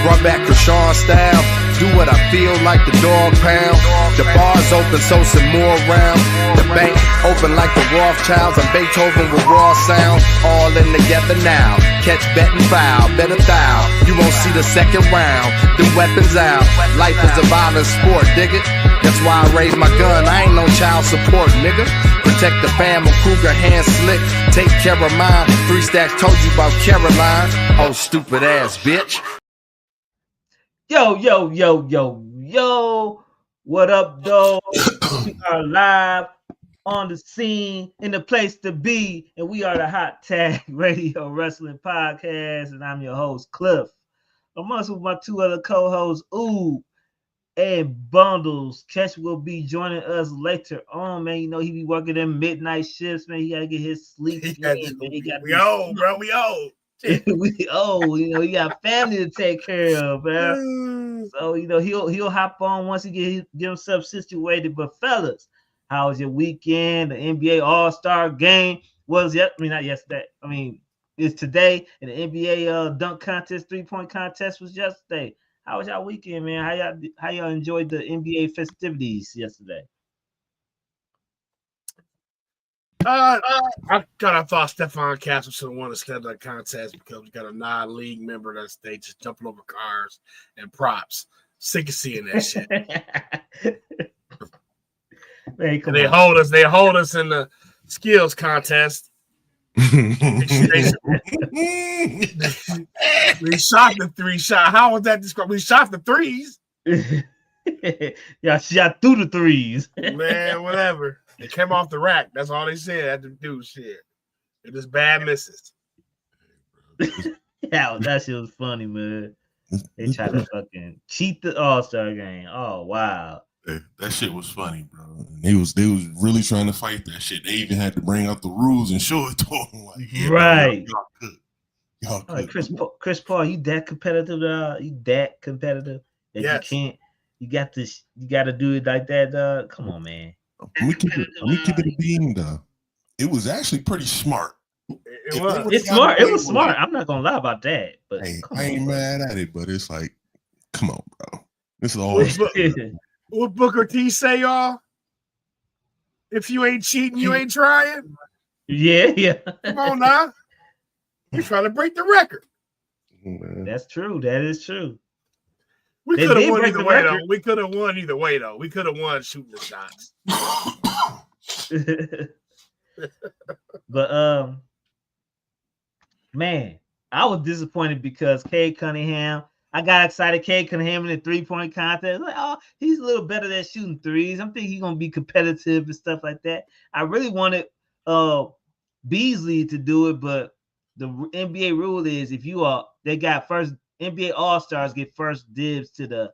Run back Krishan style. Do what I feel like the dog pound. The bar's open, so some more round. The bank open like the Rothschilds and Beethoven with raw sound. All in together now. Catch, bet, and foul. Bet a thou. You won't see the second round. Them weapons out. Life is a violent sport, dig it? That's why I raise my gun. I ain't no child support, nigga. Protect the fam, Kruger, hand slick. Take care of mine. 3 stacks told you about Caroline. Oh, stupid ass bitch. Yo. What up, though? We are live on the scene in the place to be, and we are the Hot Tag Radio Wrestling Podcast, and I'm your host, Cliff. Amongst with my 2 other co-hosts, Ooh and Bundles. Catch will be joining us later on, man. You know, he be working them midnight shifts, man. He gotta get his sleep. We old, bro. We old. We old, you know, he got family to take care of, man. So, you know, he'll hop on once he get himself situated. But fellas, how was your weekend? The NBA All-Star game was not yesterday. I mean, it's today, and the NBA dunk contest, 3-point contest was yesterday. How was y'all weekend, man? How y'all enjoyed the NBA festivities yesterday? I thought Stephon Castle should have won the standout contest because we got a non-league member that's they just jumping over cars and props. Sick of seeing that shit. Man, they hold us in the skills contest. We shot the 3 shot. How was that described? We shot the 3s. Yeah, shot through the 3s. Man, whatever. They came off the rack. That's all they said. Had to do shit. It was bad misses. Yeah, that shit was funny, man. They tried to fucking cheat the All-Star game. Oh wow. That shit was funny, bro. They was really trying to fight that shit. They even had to bring out the rules and show it to them. Like, yeah, right. Y'all could. Like Chris Paul, you that competitive, dog? You that competitive that yes. You can't. You got this. You got to do it like that, dog. Come on, man. Let me keep it a beam, though. It was actually pretty smart. It's smart. It was smart. I'm not gonna lie about that. But hey, I ain't mad at it. But it's like, come on, bro. This is always. What Booker T say, y'all? If you ain't cheating, you ain't trying. Yeah. Come on now. You're trying to break the record. That's true. That is true. We could have won either way, though. We could have won either way, though. We could have won shooting the shots. But man, I was disappointed because Cade Cunningham. I got excited. Cade Cunningham in the 3-point contest. Like, oh, he's a little better at shooting 3s. I'm thinking he's gonna be competitive and stuff like that. I really wanted Beasley to do it, but the NBA rule is they got first. NBA All-Stars get first dibs to the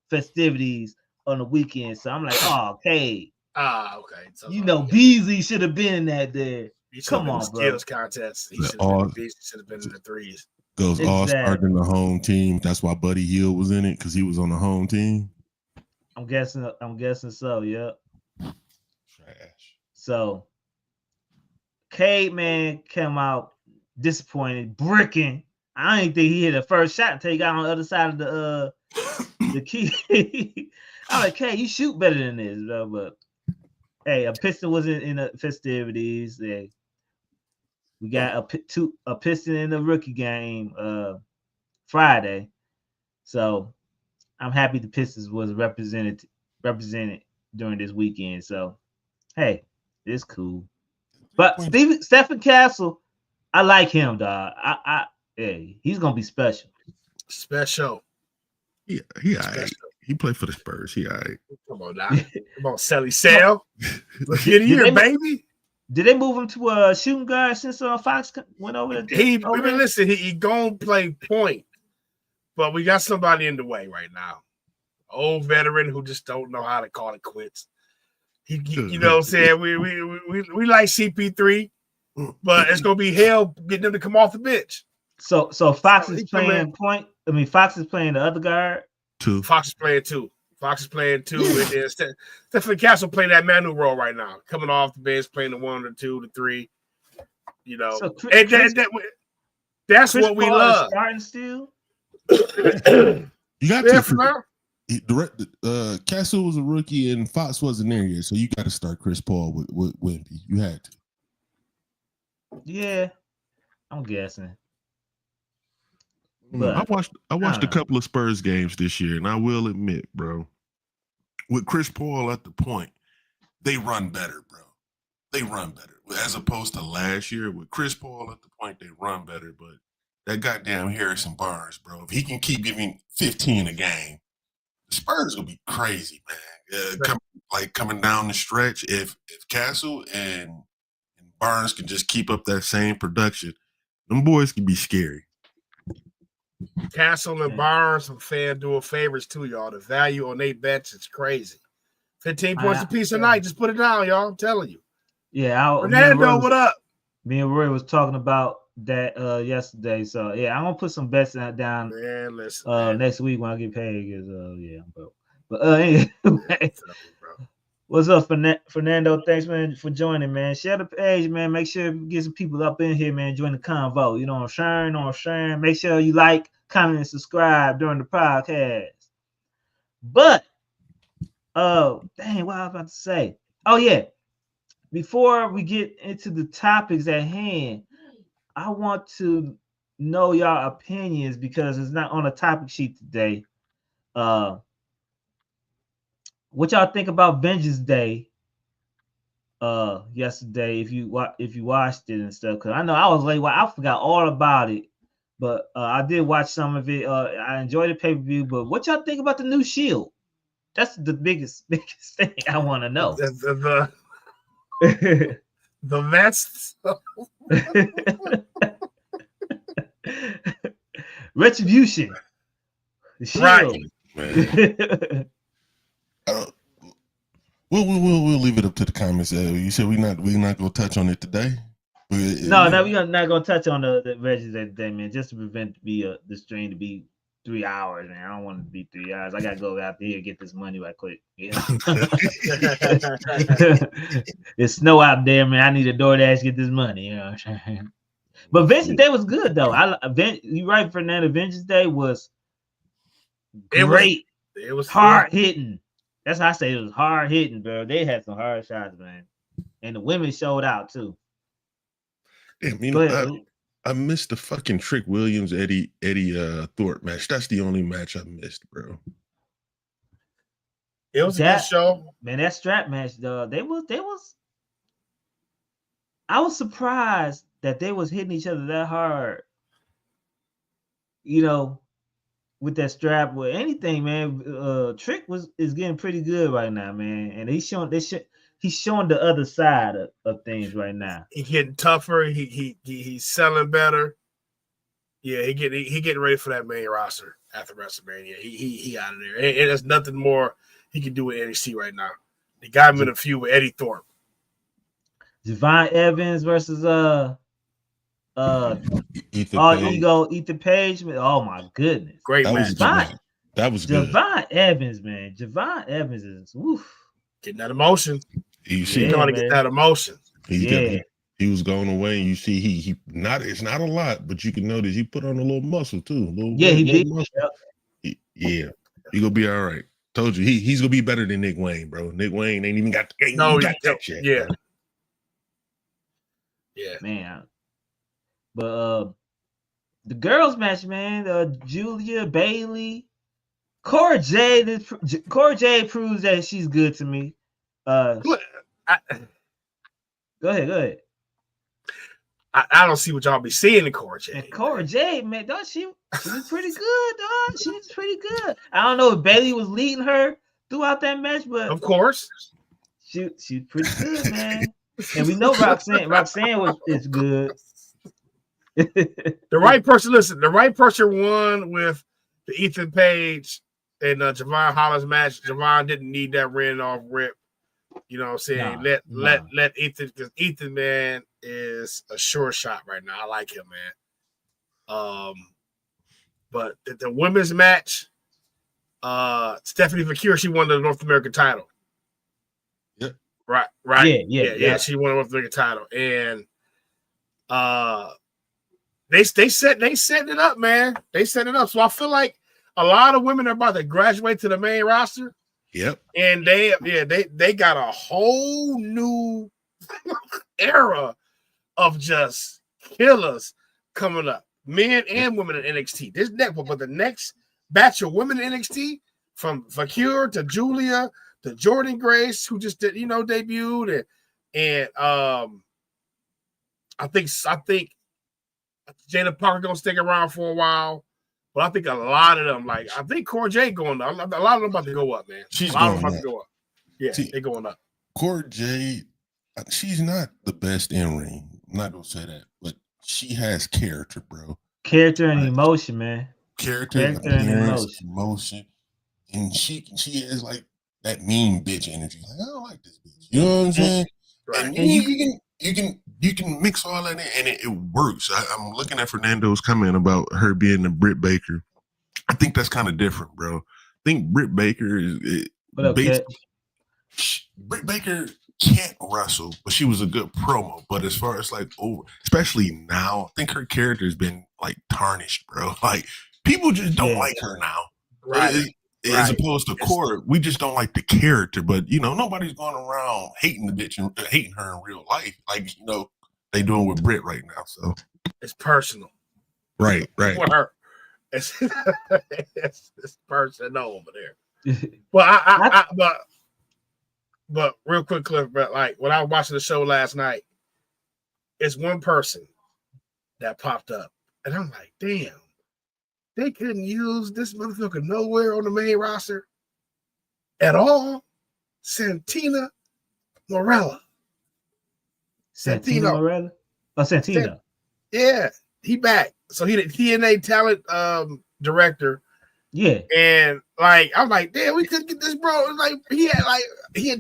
festivities on the weekend. So I'm like, oh, Cade. Okay. So, Beasley should have been in that there. Come on, bro. Skills contest. He should have been in the 3s. Goes All-Star in the home team. That's why Buddy Hield was in it, because he was on the home team. I'm guessing so, yep. Trash. So Cade, man, came out disappointed, bricking. I didn't think he hit the first shot until he got on the other side of the key. I'm like, hey, you shoot better than this, bro. But hey, a Piston was in the festivities. Hey, we got a Piston in the rookie game Friday. So I'm happy the Pistons was represented during this weekend. So hey, it's cool. But Stephen Castle, I like him, dog. Hey, he's gonna be special. Yeah, he all right. He played for the Spurs. He all right. Come on now. Come on, Sally Sale. Look at here, baby. Did they move him to a shooting guard since Fox went over there? He gonna play point, but we got somebody in the way right now. Old veteran who just don't know how to call it quits. You know what I'm saying? We like CP3, but it's gonna be hell getting them to come off the bench. So Fox is playing point. I mean, Fox is playing the other guard. Fox is playing two. And then Stephen Castle playing that Manu role right now, coming off the bench, playing the 1, the 2, the 3. You know, So that's what we love. Starting still. You got Yeah, to. for now. Castle was a rookie and Fox wasn't there yet, so you got to start Chris Paul with Wemby. You had to. Yeah, I'm guessing. But I watched a know. couple of Spurs games this year, and I will admit, bro, with Chris Paul at the point, they run better, bro. They run better. As opposed to last year, with Chris Paul at the point, they run better. But that goddamn Harrison Barnes, bro, if he can keep giving 15 a game, the Spurs will be crazy, man. Coming down the stretch, if Castle and Barnes can just keep up that same production, them boys can be scary. Castle and Barnes, some FanDuel favorites too, y'all. The value on their bets is crazy. 15 points a piece a night. Just put it down, y'all. I'm telling you. Yeah, Fernando, what up? Me and Roy was talking about that yesterday. So yeah, I'm gonna put some bets down. Man, listen. Next week when I get paid, because yeah, but anyway. What's up, Fernando? Thanks, man, for joining, man. Share the page, man. Make sure you get some people up in here, man. Join the convo. You know what I'm sharing. Make sure you like, comment, and subscribe during the podcast. But, dang, what I was about to say. Oh, yeah. Before we get into the topics at hand, I want to know y'all opinions because it's not on a topic sheet today. What y'all think about Vengeance Day? Yesterday, if you watched it and stuff, because I know I was late. I forgot all about it, but I did watch some of it. I enjoyed the pay-per-view. But what y'all think about the new Shield? That's the biggest thing I want to know. The vets. Retribution. The Shield. Right. We'll leave it up to the comments. You said we're not gonna touch on it today. No, we're not gonna touch on the Vengeance Day today, man. Just to prevent the stream to be 3 hours, man. I don't want it to be 3 hours. I gotta go out there and get this money right quick. Yeah. It's snow out there, man. I need a DoorDash to get this money. You know what I'm saying? But Vengeance Day was good though. You're right, Fernando. Vengeance Day was great. It was hard hitting. That's how I say it was hard hitting, bro. They had some hard shots, man. And the women showed out too. Damn, I missed the fucking Trick Williams Eddie Thorpe match. That's the only match I missed, bro. It was a good show. Man, that strap match, though, I was surprised that they was hitting each other that hard. You know, with that strap or anything, man. Trick is getting pretty good right now, man. And he's showing the other side of things right now. He's getting tougher. He's selling better. Yeah, he getting ready for that main roster after WrestleMania. He out of there. And there's nothing more he can do with NXT right now. They got him in a feud with Eddie Thorpe. Javon Evans versus Ethan Page. Oh my goodness. Great match. That was good. Javon Evans, man. Javon Evans is getting that emotion. You see, trying to get that emotion. He was going away, and you see it's not a lot, but you can notice he put on a little muscle too. He did. Yeah, he gonna be all right. Told you he's gonna be better than Nick Wayne, bro. Nick Wayne ain't even got that shit. Yeah. Bro. Yeah, man. But the girls match, man. Julia Bailey, Cora Jade proves that she's good to me. Go ahead. I don't see what y'all be seeing in Cora Jade. And Cora Jade, man, she was pretty good, dog. She was pretty good. I don't know if Bailey was leading her throughout that match, but of course, she's pretty good, man. And we know Roxanne is good. The right person, listen, the right person won with the Ethan Page and Javon Hollis match. Javon didn't need that ran off rip. You know what I'm saying? Let Ethan, because Ethan, man, is a sure shot right now. I like him, man. But the women's match, Stephanie Fakir, she won the North American title. Yep. Right. Yeah. She won the North American title. And They setting it up, man. They setting it up. So I feel like a lot of women are about to graduate to the main roster. Yep. And they got a whole new era of just killers coming up, men and women in NXT. But the next batch of women in NXT, from Vakir to Julia to Jordan Grace, who just did, debuted, and I think Jada Parker gonna stick around for a while. But I think a lot of them, I think Cora J going up. A lot of them about to go up, man. She's a lot of them going about to go up. Yeah, they're going up. Cora J, she's not the best in ring. I'm not gonna say that, but she has character, bro. Character and emotion, man. Character and emotion. And she is like that mean bitch energy. Like, I don't like this bitch. You know what I'm saying? Right. And you can mix all that in, and it works. I'm looking at Fernando's comment about her being a Britt Baker. I think that's kind of different, bro. I think Britt Baker is Britt Baker can't wrestle, but she was a good promo. But as far as especially now, I think her character has been tarnished, bro. Like, people just don't like her now. Right. As opposed to Cora, we just don't like the character. But nobody's going around hating the bitch and hating her in real life, they doing with Britt right now. So it's personal. Right. For her. It's personal over there. But real quick, Cliff, but when I was watching the show last night, it's one person that popped up, and I'm like, damn, they couldn't use this motherfucker nowhere on the main roster at all. Santina Morella. Santino Morella? Oh, Santino. Yeah, he back. So he the TNA talent director. Yeah. And I'm like, damn, we couldn't get this bro. He had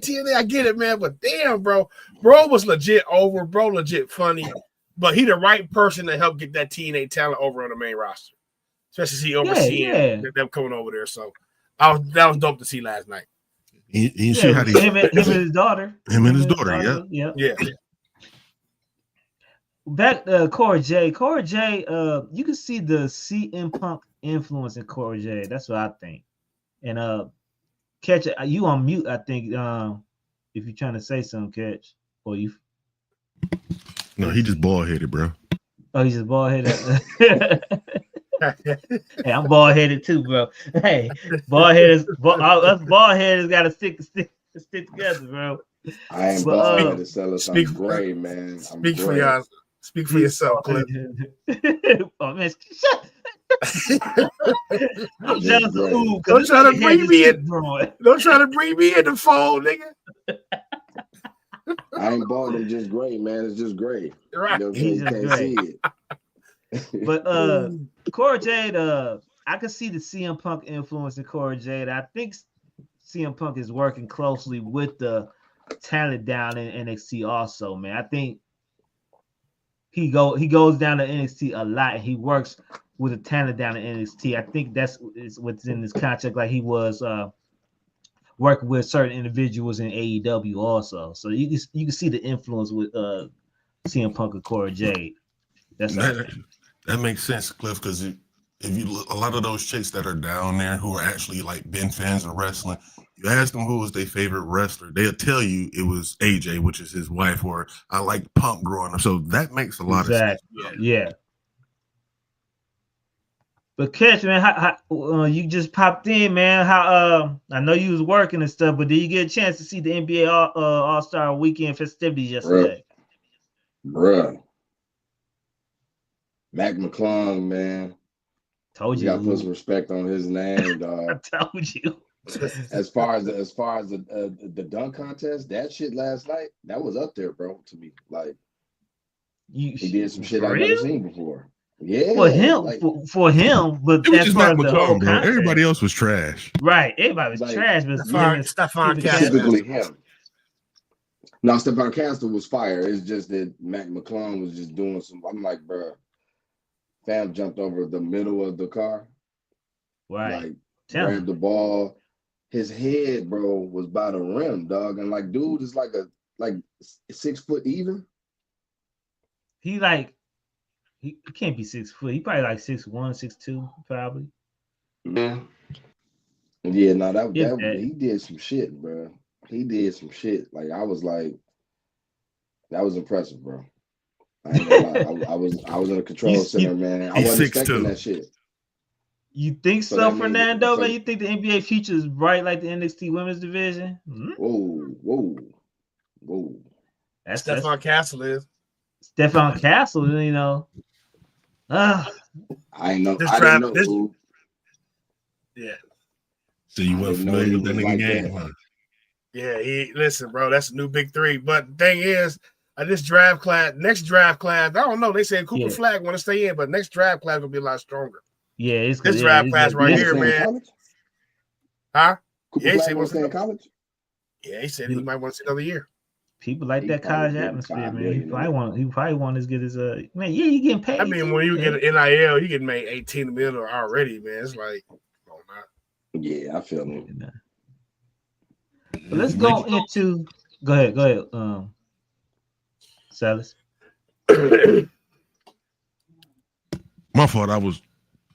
TNA, I get it, man. But damn, bro was legit over, bro, legit funny. But he the right person to help get that TNA talent over on the main roster. Especially see overseeing them coming over there. So that was dope to see last night. You see how him and his daughter. Him and his daughter, yeah. Back Cora J, you can see the CM Punk influence in Cora J. That's what I think. And Catch, you on mute, I think. If you're trying to say something, Catch, or you. No, he just bald headed, bro. Oh, he's just bald headed. Hey, I'm bald headed too, bro. Hey, us bald headers got to stick together, bro. I ain't bald headed, Sellers. I'm gray, man. Speak for y'all. Speak for yourself, Cliff. Oh man, I'm jealous of Ooh. Don't try to bring me in. Don't try to bring me in the fold, nigga. I ain't bald. I'm just gray, man. It's just gray. Right. You can't see it. But Cora Jade, I can see the CM Punk influence in Cora Jade. I think CM Punk is working closely with the talent down in NXT also, man. I think he goes down to NXT a lot, and he works with the talent down in NXT. I think that's what's in this contract. Like he was working with certain individuals in AEW also. So you can see the influence with CM Punk and Cora Jade. That makes sense, Cliff, because if you look, a lot of those chicks that are down there who are actually been fans of wrestling, you ask them who was their favorite wrestler, they'll tell you it was AJ, which is his wife, or I like Punk growing up. So that makes a lot of sense. Yeah. But Catch, man, how you just popped in, man. How I know you was working and stuff, but did you get a chance to see the NBA All-Star Weekend festivities yesterday? Bruh. Mac McClung, man. Told you. You gotta put some respect on his name, dog. I told you. As far as the dunk contest, that shit last night, that was up there, bro. To me, he did some shit I've never seen before. Yeah, for him, but it was just Mac McClung, bro. Everybody else was trash. Right, everybody was trash, but specifically him. Now, Stephon Castle was fire. It's just that Mac McClung was just doing some. I'm like, bro, fam jumped over the middle of the car, right? Grabbed the ball. His head, bro, was by the rim, dog, and dude is like 6 foot even. He He can't be 6 foot. He probably like 6'1", 6'2", probably. Yeah. Yeah, no, that That. he did some shit, bro. He did some shit. Like I was like, that was impressive, bro. I ain't gonna lie. I was in a control center, man. I he's wasn't 6'2". expecting that shit. You think So so, that means Fernando? so, Man, you think the NBA future is bright like the NXT Women's Division? whoa. That's Stephon Castle is. Stephon Castle, you know. I ain't know. This I draft, didn't know. yeah. So you I weren't didn't know familiar he with that was nigga like game, that. huh? Yeah, listen, bro, that's a new big three. But the thing is, this draft class, next draft class, I don't know. They said Cooper Flag want to stay in, but next draft class will be a lot stronger. Yeah, it's this draft class right here, man. Man. Huh? Cooper Flag want to stay in college? Yeah, he said he might want to stay another year. People like that college atmosphere, man. He probably want to get his man. Yeah, you getting paid. I mean, when you get an NIL, you get made 18 million already, man. It's like, oh, not. Yeah, I feel it. But let's go into. Go ahead. Salas. My fault. I was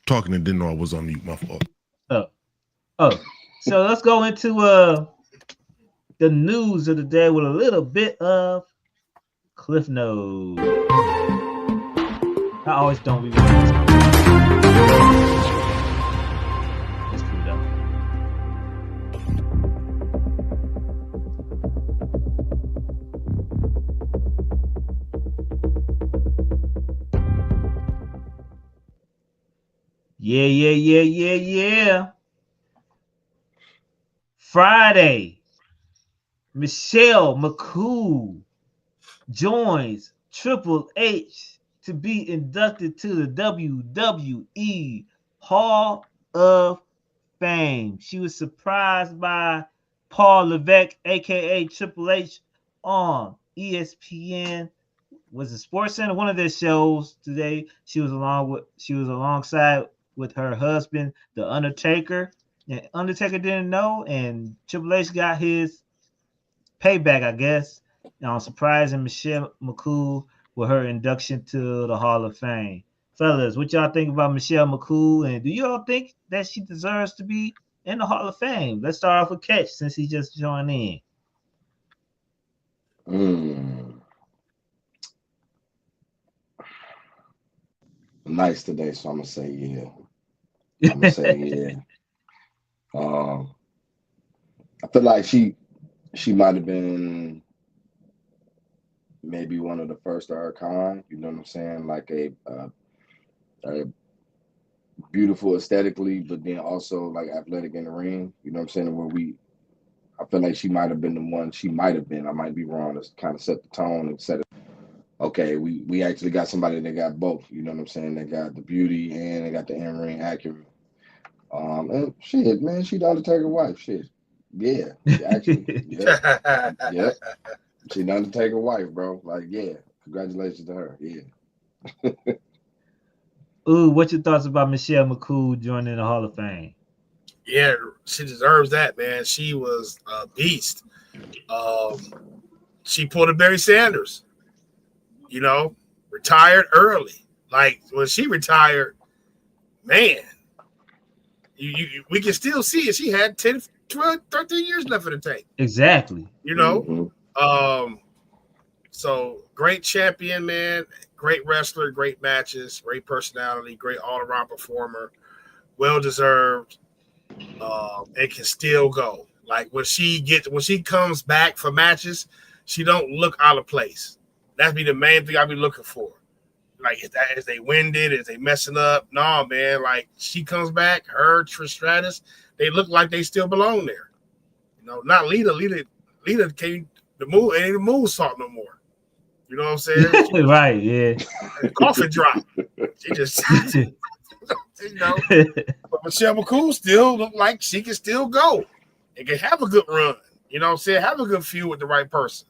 talking and didn't know I was on mute. My fault. Oh. So let's go into the news of the day with a little bit of Cliff Notes. I always don't read this. That's cool though. Yeah. Friday, Michelle McCool joins Triple H to be inducted to the WWE Hall of Fame. She was surprised by Paul Levesque, aka Triple H, on ESPN. Was it Sports Center? One of their shows today. She was alongside with her husband, The Undertaker. And Undertaker didn't know, and Triple H got his payback, I guess, on surprising Michelle McCool with her induction to the Hall of Fame. Fellas, what y'all think about Michelle McCool, and do y'all think that she deserves to be in the Hall of Fame? Let's start off with Ketch since he just joined in. Nice today, so I'm gonna say yeah. I feel like she might have been maybe one of the first of her kind. You know what I'm saying? Like a beautiful aesthetically, but then also like athletic in the ring. You know what I'm saying? Where I feel like she might have been the one. She might have been. I might be wrong. To kind of set the tone and set it. Okay, we actually got somebody that got both. You know what I'm saying? They got the beauty and they got the in-ring acumen. And shit, man, she the Undertaker wife. Shit, yeah, actually, yeah. She the Undertaker wife, bro. Like, yeah, congratulations to her. Yeah. Ooh, what's your thoughts about Michelle McCool joining the Hall of Fame? Yeah, she deserves that, man. She was a beast. She pulled a Barry Sanders. You know, retired early. Like when she retired, man, we can still see it. She had 10, 12, 13 years left in the tank. Exactly. You know? So great champion, man. Great wrestler, great matches, great personality, great all-around performer. Well-deserved. And can still go. Like when she comes back for matches, she don't look out of place. That's be the main thing I be looking for. Like is they winded, is they messing up? No, man. Like she comes back, her Trish Stratus, they look like they still belong there. You know, not Lita. Lita can't the move ain't the move salt no more. You know what I'm saying? Right, yeah. Coffin drop. She just you know. But Michelle McCool still look like she can still go. It can have a good run. You know what I'm saying? Have a good feud with the right person.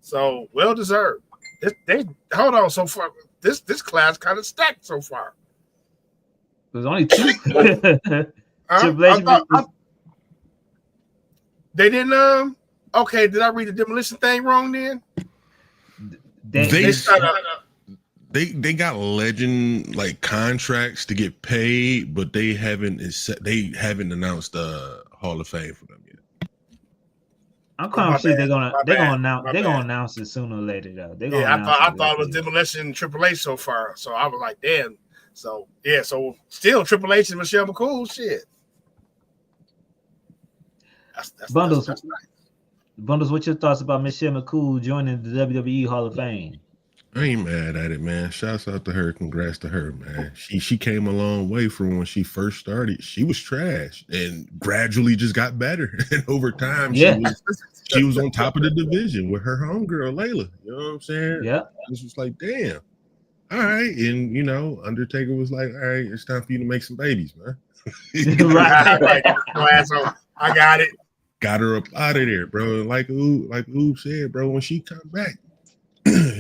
So well deserved. Hold on. So far, this class kind of stacked so far. There's only two. They didn't. Okay, did I read the demolition thing wrong then? They They got legend like contracts to get paid, but they haven't announced the Hall of Fame for them yet. I'm kind of sure they're gonna My bad. announce it sooner or later though. I thought it was Demolition and Triple H so far, so I was like, damn. So yeah, so still Triple H and Michelle McCool, shit. That's Bundles. That's nice. Bundles, what's your thoughts about Michelle McCool joining the WWE Hall of Fame? I ain't mad at it, man. Shouts out to her. Congrats to her, man. She came a long way from when she first started. She was trash and gradually just got better. And over time, she was on top of the division with her homegirl, Layla. You know what I'm saying? Yeah. It was just like, damn. All right. And, Undertaker was like, all right, it's time for you to make some babies, man. Right. I got it. Got her up out of there, bro. And like Oob said, bro, when she come back,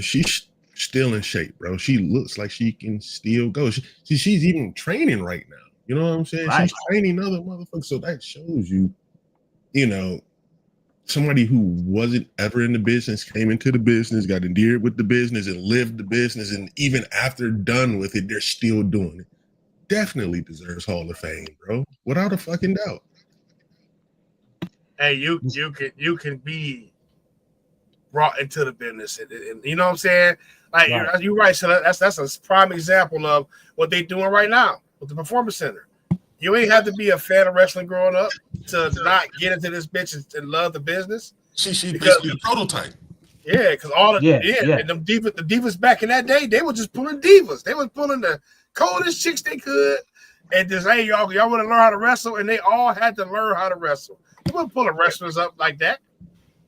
she's still in shape, bro. She looks like she can still go. She's even training right now. You know what I'm saying? Right. She's training other motherfuckers. So that shows you, somebody who wasn't ever in the business came into the business, got endeared with the business, and lived the business. And even after done with it, they're still doing it. Definitely deserves Hall of Fame, bro. Without a fucking doubt. Hey, you can be brought into the business, and you know what I'm saying? Like you're right. So that's a prime example of what they're doing right now with the Performance Center. You ain't have to be a fan of wrestling growing up to not get into this bitch and love the business. She's basically the prototype. Yeah, because all the and the divas back in that day, they were just pulling divas. They were pulling the coldest chicks they could, and just hey y'all want to learn how to wrestle, and they all had to learn how to wrestle. They weren't pulling wrestlers up like that.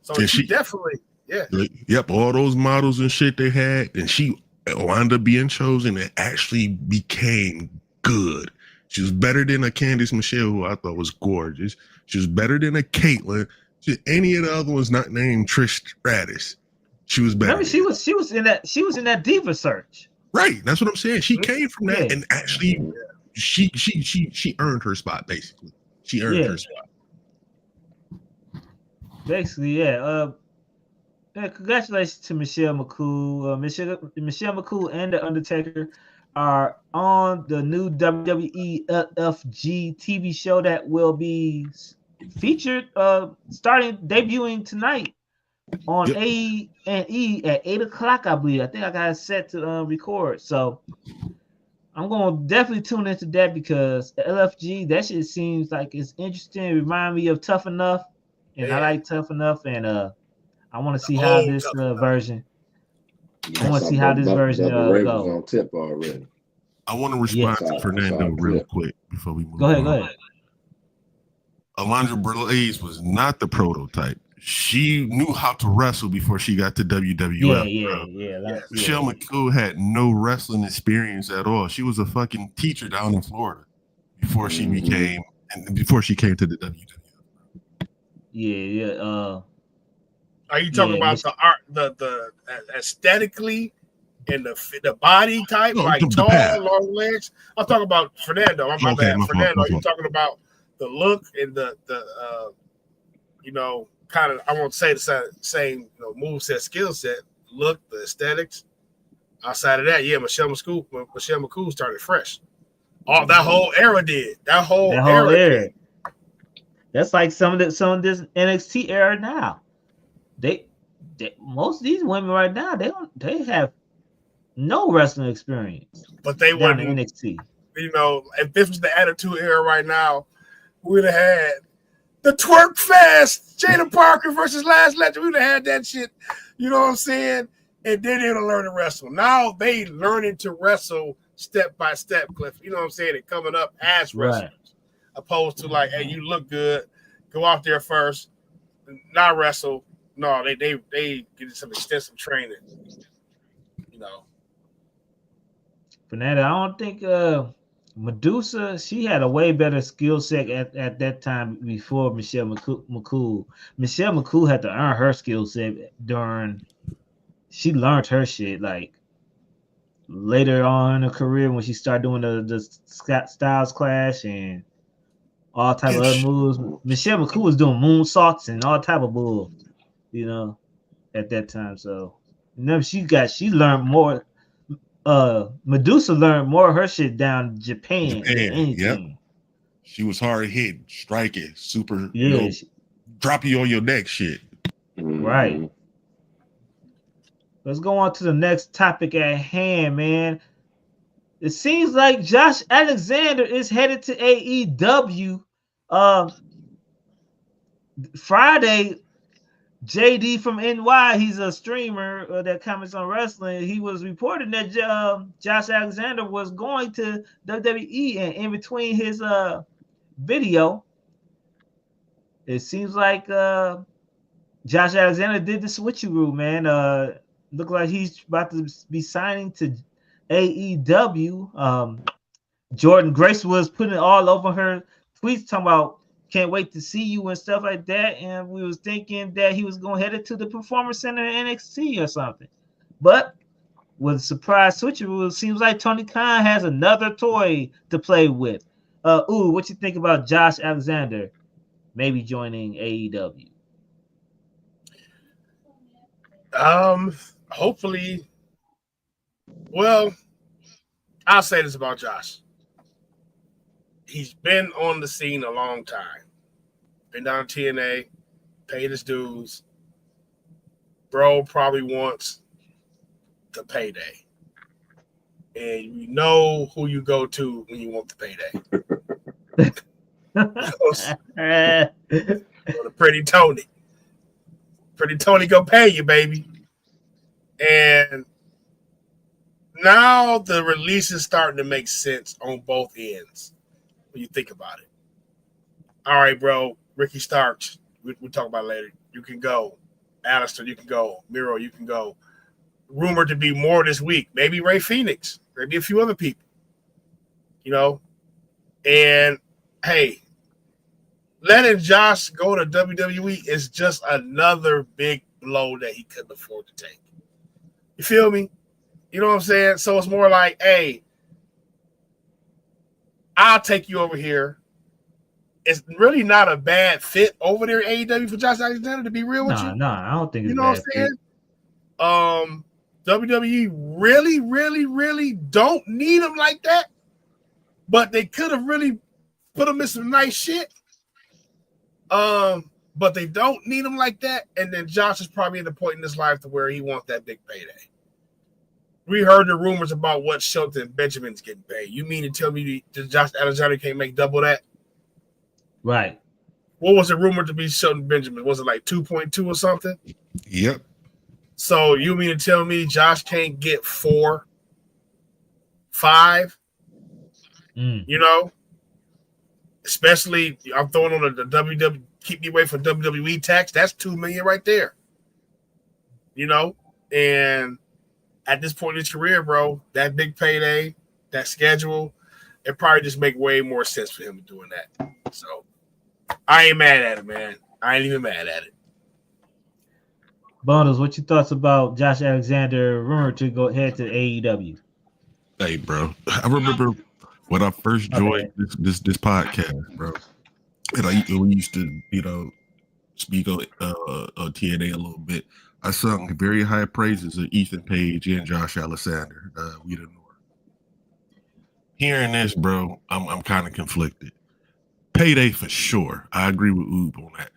So she definitely. Yeah. Yep. All those models and shit they had, and she wound up being chosen and actually became good. She was better than a Candice Michelle, who I thought was gorgeous. She was better than a Caitlyn. Any of the other ones not named Trish Stratus. She was better. Remember, she was in that diva search. Right. That's what I'm saying. She came from that and actually she earned her spot, basically. She earned her spot. Basically, yeah. Congratulations to Michelle McCool. Michelle McCool and The Undertaker are on the new WWE LFG TV show that will be featured debuting tonight on A&E at 8 o'clock, I believe. I think I got it set to record. So I'm going to definitely tune into that because LFG, that shit seems like it's interesting. It reminds me of Tough Enough. And I like Tough Enough. And I want to see how this version. I want to see how this version goes. On tip already. I want to respond to Fernando real quick before we move on. Go ahead. Alundra Blaze was not the prototype. She knew how to wrestle before she got to WWF. Michelle McCool had no wrestling experience at all. She was a fucking teacher down in Florida before she came to the WWF. Yeah. Are you talking about the art, the aesthetically, and the body type, like tall, long legs? I'm talking about Fernando. I'm bad. Fernando, you're talking about the look and the kind of, I won't say the same moveset, skill set, look, the aesthetics. Outside of that, Michelle McCool started fresh. All that whole era did. That whole era. That's like some of this NXT era now. They most of these women right now, they have no wrestling experience. But they were in NXT. If this was the Attitude Era right now, we'd have had the Twerk Fest, Jada Parker versus Last Legend. We'd have had that shit. You know what I'm saying? And then they'd learn to wrestle. Now they learning to wrestle step by step, Cliff. You know what I'm saying? And coming up as wrestlers, opposed to like, hey, you look good, go out there first, not wrestle. No, they get some extensive training. Fernando, I don't think Medusa, she had a way better skill set at that time before Michelle McCool. Michelle McCool had to earn her skill set she learned her shit like later on in her career when she started doing the Styles Clash and all type of other moves. Michelle McCool was doing moonsaults and all type of bull, at that time. So she learned more Medusa learned more of her shit down in Japan than anything. Yep. She was hard hitting, striking, super, Yeah, drop you on your neck shit. Right. Let's go on to the next topic at hand, man. It seems like Josh Alexander is headed to AEW. Friday, JD from NY, he's a streamer that comments on wrestling. He was reporting that Josh Alexander was going to WWE, and in between his video, it seems like Josh Alexander did the switcheroo, man. Look like he's about to be signing to AEW. Jordan Grace was putting it all over her tweets, talking about can't wait to see you and stuff like that. And we was thinking that he was going to head it to the Performance Center in NXT or something. But with a surprise switcheroo, it seems like Tony Khan has another toy to play with. What you think about Josh Alexander maybe joining AEW? Hopefully. Well, I'll say this about Josh. He's been on the scene a long time. Been down to TNA, paid his dues. Bro probably wants the payday. And you know who you go to when you want the payday. Go to Pretty Tony. Pretty Tony go pay you, baby. And now the release is starting to make sense on both ends when you think about it. All right, bro. Ricky Starks, we'll talk about it later. You can go. Alistair, you can go. Miro, you can go. Rumored to be more this week. Maybe Ray Phoenix. Maybe a few other people. You know? And, hey, letting Josh go to WWE is just another big blow that he couldn't afford to take. You feel me? You know what I'm saying? So it's more like, hey, I'll take you over here. It's really not a bad fit over there at AEW for Josh Alexander, to be real with you. No, I don't think it's you know bad what I'm saying? WWE really, really, really don't need him like that. But they could have really put him in some nice shit. But they don't need him like that. And then Josh is probably at the point in his life to where he wants that big payday. We heard the rumors about what Shelton Benjamin's getting paid. You mean to tell me that Josh Alexander can't make double that? Right. What was it rumored to be Shelton Benjamin? Was it like 2.2 or something? Yep. So you mean to tell me Josh can't get 4, 5? You know? Especially, I'm throwing on the WWE, keep me away from WWE tax. That's $2 million right there. You know? And at this point in his career, bro, that big payday, that schedule, it probably just make way more sense for him doing that. So I ain't mad at it, man. I ain't even mad at it. Bundles, what your thoughts about Josh Alexander rumored to go head to AEW? Hey, bro. I remember when I first joined this podcast, bro. And we used to, speak on TNA a little bit. I sung very high praises of Ethan Page and Josh Alexander. We didn't know. Hearing this, bro, I'm kind of conflicted. Payday for sure. I agree with Oob on that.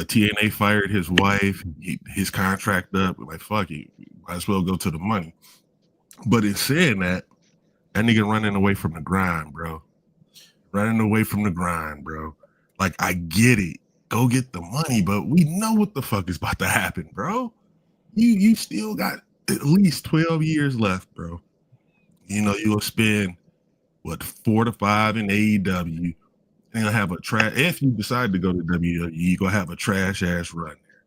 TNA fired his wife, his contract up. Like, fuck it, might as well go to the money. But in saying that nigga running away from the grind, bro. Like, I get it. Go get the money, but we know what the fuck is about to happen, bro. You still got at least 12 years left, bro. You'll spend 4 to 5 in AEW. And you'll have if you decide to go to WWE, you're gonna have a trash ass run there.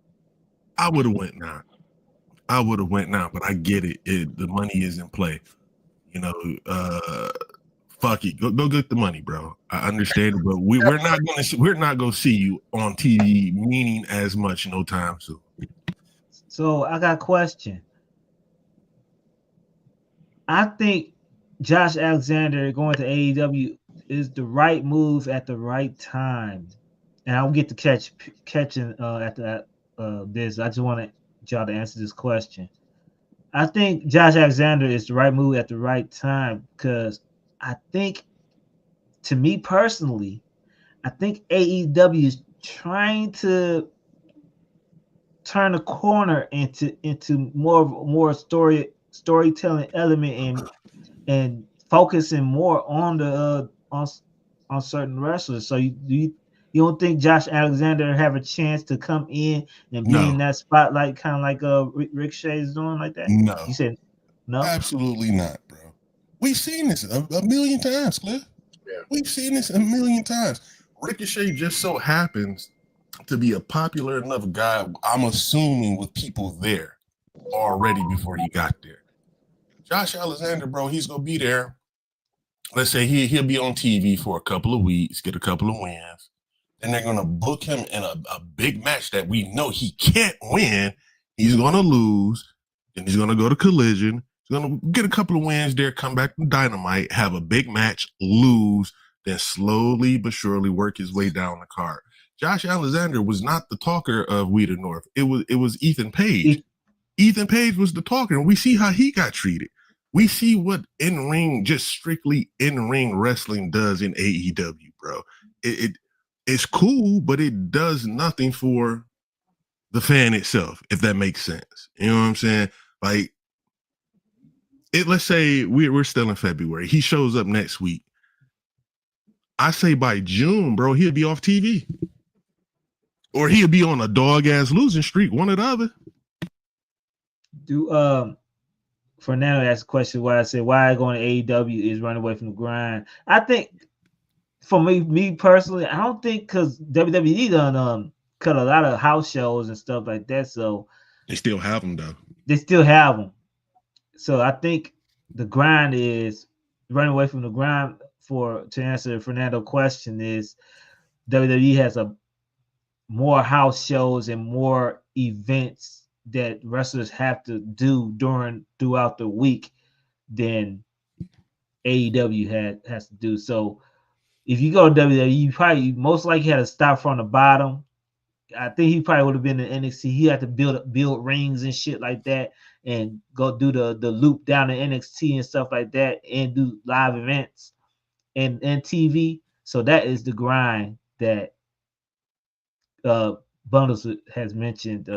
I would have went now, but I get it. The money is in play. Fuck it. Go get the money, bro. I understand it, but we're not gonna see you on TV meaning as much no time soon. So I got a question. I think Josh Alexander going to AEW is the right move at the right time, and I'll get to catching after that. This I just want y'all to answer this question. I think Josh Alexander is the right move at the right time because I think, to me personally, I think AEW is trying to turn a corner into more storytelling element and focusing more on the on certain wrestlers. So you don't think Josh Alexander have a chance to come in and be in No, that spotlight, kind of like Ricochet is doing like that? no, You said no. absolutely not, bro. We've seen this a million times, Cliff. Yeah. We've seen this a million times. Ricochet just so happens to be a popular enough guy, I'm assuming, with people there already before he got there. Josh Alexander, bro, he's gonna be there. Let's say he'll be on TV for a couple of weeks, get a couple of wins. Then they're gonna book him in a big match that we know he can't win. He's gonna lose. Then he's gonna go to Collision. He's gonna get a couple of wins there, come back to Dynamite, have a big match, lose, then slowly but surely work his way down the card. Josh Alexander was not the talker of We the North. It was Ethan Page. Ethan Page was the talker, and we see how he got treated. We see what just strictly in-ring wrestling does in AEW, bro. It's cool, but it does nothing for the fan itself, if that makes sense. You know what I'm saying? Like, let's say we're still in February. He shows up next week. I say by June, bro, he'll be off TV. Or he'll be on a dog-ass losing streak, one or the other. Fernando asked a question why I said why going to AEW is running away from the grind. I think for me personally, I don't think because WWE done cut a lot of house shows and stuff like that, so they still have them though. They still have them. So I think the grind is running away from the grind. To answer Fernando's question, is WWE has more house shows and more events that wrestlers have to do throughout the week than AEW has to do. So if you go to WWE, you probably most likely had to start from the bottom. I think he probably would have been in NXT. He had to build rings and shit like that and go do the loop down to NXT and stuff like that and do live events and TV. So that is the grind that Bundles has mentioned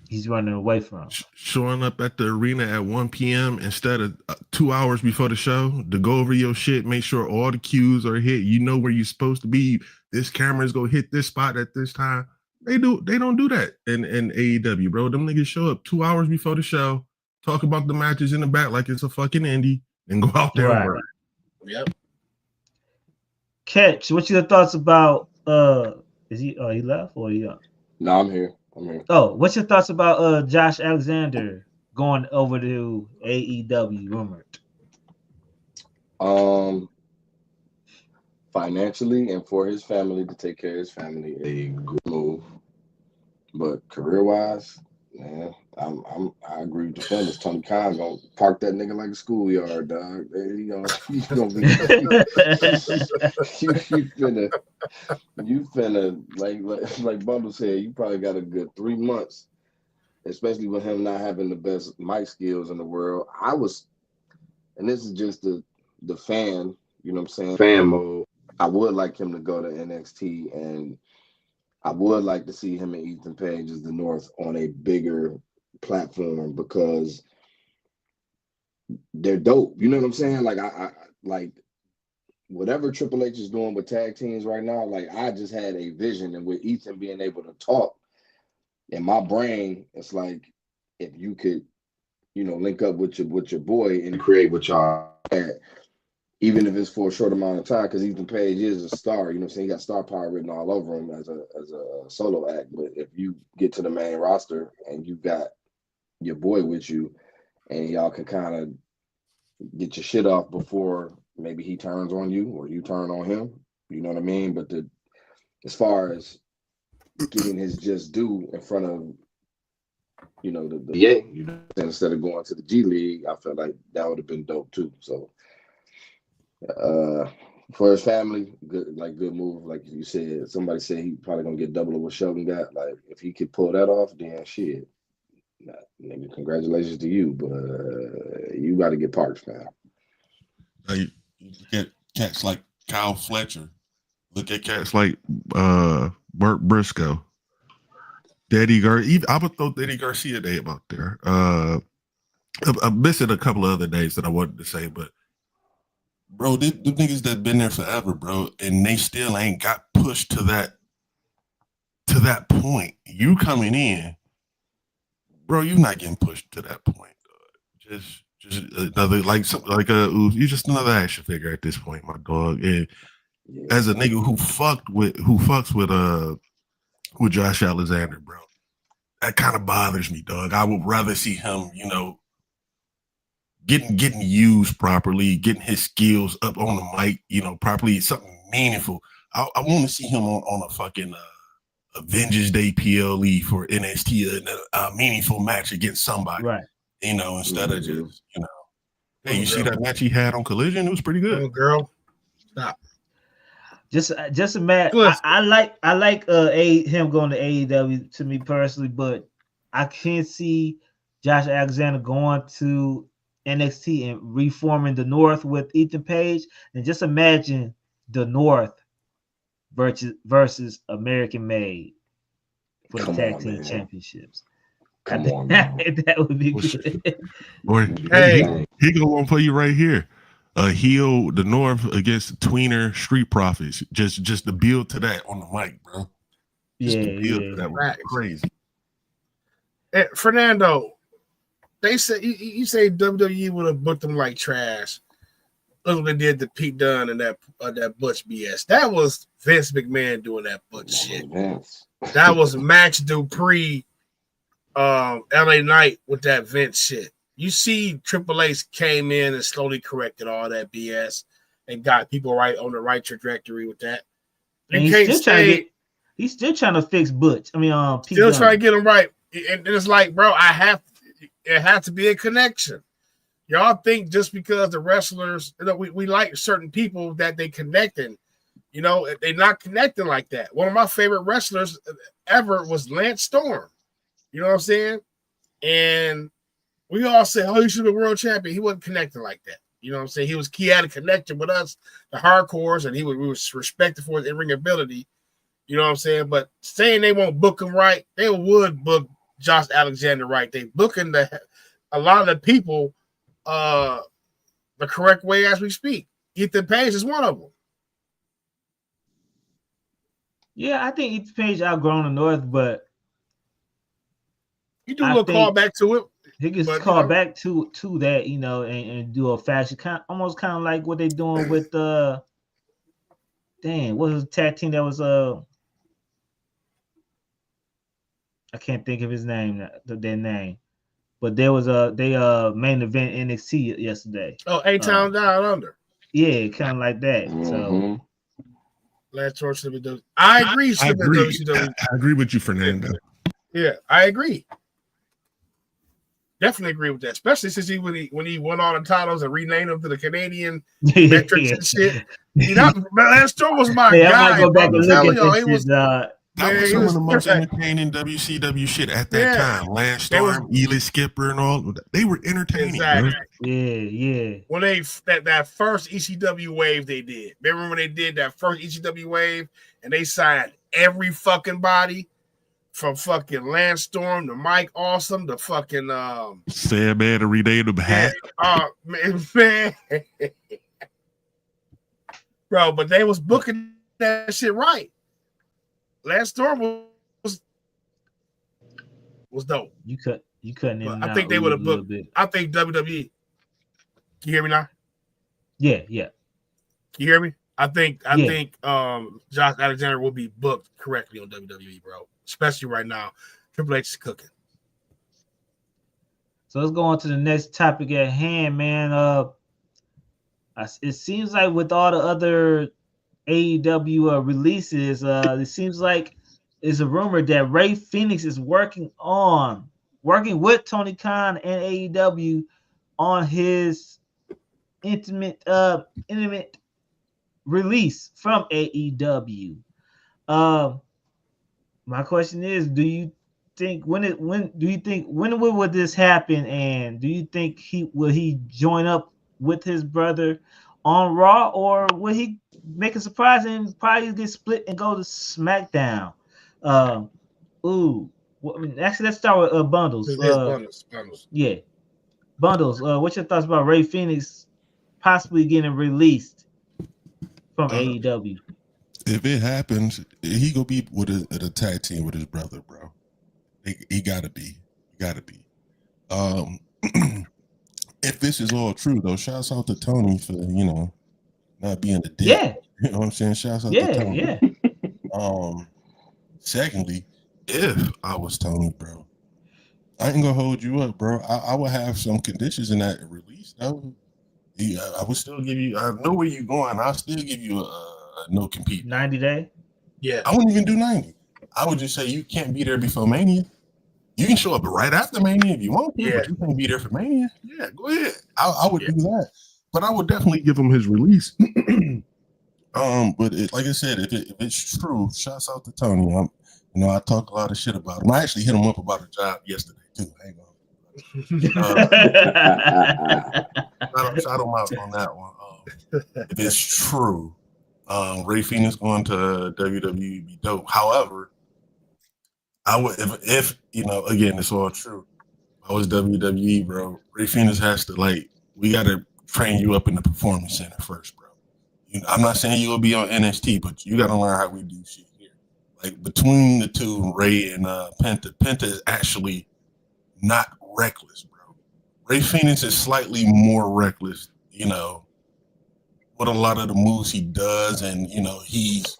he's running away from. Showing up at the arena at 1 p.m. instead of 2 hours before the show to go over your shit, make sure all the cues are hit. You know where you're supposed to be. This camera's gonna hit this spot at this time. They don't do that in AEW, bro. Them niggas show up 2 hours before the show, talk about the matches in the back like it's a fucking indie, and go out there and work. Yep. Catch, what's your thoughts about is he left or he up? No, I'm here. Oh, what's your thoughts about Josh Alexander going over to AEW rumored? Financially and for his family, to take care of his family, a good move. But career-wise, man, I agree with the fellas. Tony Khan gonna park that nigga like a schoolyard, dog. You gonna be you finna like Bundle said, you probably got a good 3 months, especially with him not having the best mic skills in the world. And this is just the fan, you know what I'm saying, fan mode. I would like him to go to NXT, and I would like to see him and Ethan Page as the North on a bigger platform because they're dope. You know what I'm saying? Like I like whatever Triple H is doing with tag teams right now. Like I just had a vision, and with Ethan being able to talk, in my brain, it's like if you could, link up with your boy and create what y'all had. Even if it's for a short amount of time, because Ethan Page is a star, you know what I'm saying? He got star power written all over him as a solo act. But if you get to the main roster and you got your boy with you and y'all can kind of get your shit off before maybe he turns on you or you turn on him, you know what I mean? But as far as getting his just due in front of, instead of going to the G League, I felt like that would have been dope too. So for his family, good move. Like you said, somebody said he probably gonna get double of what Sheldon got. Like if he could pull that off, then shit, Nigga, congratulations to you, but you got to get parked, fam. You look at cats like Kyle Fletcher. Look at cats like Burt Briscoe. Daddy Garcia. I would throw Daddy Garcia name out there. I'm missing a couple of other names that I wanted to say, but bro, the niggas that been there forever, bro, and they still ain't got pushed to that point. You coming in, bro, you're not getting pushed to that point. Just another you're just another action figure at this point, my dog. And as a nigga who fucks with Josh Alexander, bro, that kind of bothers me, dog. I would rather see him, getting used properly, getting his skills up on the mic, properly, something meaningful. I want to see him on a fucking Avengers Day PLE for NXT, a meaningful match against somebody, right? Instead of just, hey, you see that match he had on Collision? It was pretty good. Oh, girl, stop. Just a match. I like him going to AEW to me personally, but I can't see Josh Alexander going to NXT and reforming the North with Ethan Page. And just imagine the North versus American Made for the tag team championships. Come on, man. That would be good. Boy, hey, he gonna want to play you right here. Heel the North against Tweener Street Profits. Just the build to that on the mic, bro. That was crazy. Hey, Fernando, they say you say WWE would have booked them like trash. Look what they did to Pete Dunne and that Butch BS. That was Vince McMahon doing that Butch shit. That was Max Dupree, LA Knight with that Vince shit. You see, Triple H came in and slowly corrected all that BS and got people right on the right trajectory with that. He's still trying to fix Butch. I mean, Pete still Dunne. trying to get him right. And it's like, bro, it has to be a connection. Y'all think just because the wrestlers, we like certain people that they connecting, they're not connecting like that. One of my favorite wrestlers ever was Lance Storm. You know what I'm saying? And we all say, oh, he should be world champion. He wasn't connecting like that. You know what I'm saying? He had a connection with us, the hardcores, and we was respected for his in-ring ability. You know what I'm saying? But saying they won't book him right, they would book Josh Alexander right. They booking a lot of the people the correct way as we speak. Ethan Page is one of them. Yeah, I think Ethan Page outgrown the North, but you do a little call back to it. He gets called back to that, and do a fashion almost kind of like what they're doing with what was the tag team that was I can't think of his name, their name, but there was they main event NXT yesterday. Oh, A-Town Down Under. Yeah, kind of like that. Mm-hmm. So last choice to be done. I agree. I agree with you, Fernando. Yeah, I agree. Definitely agree with that, especially since when he won all the titles and renamed them to the Canadian metrics and shit. Lance Storm was my guy. I might go back and look at this shit. That was some of the most entertaining WCW shit at that time. Lance Storm, Eli Skipper, and all they were entertaining. Exactly. Bro. Yeah. When they that first ECW wave they did. Remember when they did that first ECW wave and they signed every fucking body? From fucking Lance Storm to Mike Awesome to fucking Sandman to rename him Hat. Man. Bro, but they was booking that shit right. Lance Storm was dope. You couldn't. I think they would have booked. I think WWE. Can you hear me now? Yeah. Can you hear me? I think Josh Alexander will be booked correctly on WWE, bro. Especially right now. Triple H is cooking. So let's go on to the next topic at hand, man. It seems like with all the other AEW releases, it seems like it's a rumor that Ray Phoenix is working with Tony Khan and AEW on his intimate release from AEW. My question is, do you think when would this happen? And do you think will he join up with his brother on Raw, or will he make a surprise and probably get split and go to SmackDown? Actually, let's start with Bundles. Bundles. Yeah, Bundles. What's your thoughts about Ray Phoenix possibly getting released from AEW? If it happens, he gonna be with a tag team with his brother, bro. He gotta be. If this is all true, though, shouts out to Tony for not being a dick. Yeah, you know what I'm saying. Shouts out to Tony. Yeah. Secondly, if I was Tony, bro, I ain't gonna hold you up, bro. I would have some conditions in that release. I would still give you. I know where you're going. I'll still give you a no compete. 90 day. Yeah. I wouldn't even do 90. I would just say you can't be there before Mania. You can show up right after Mania if you want to, but you can't be there for Mania. Yeah, go ahead. I would do that, but I would definitely give him his release. But like I said, if it's true, shouts out to Tony. I talk a lot of shit about him. I actually hit him up about a job yesterday too. Hang on. Shout him out on that one. If it's true, Ray Phoenix going to WWE be dope. However, I would if again, it's all true. I was WWE, bro. Ray Phoenix has to we gotta train you up in the performance center first, bro. I'm not saying you'll be on NXT, but you gotta learn how we do shit here. Like between the two, Ray and Penta is actually not reckless, bro. Ray Phoenix is slightly more reckless, with a lot of the moves he does, and he's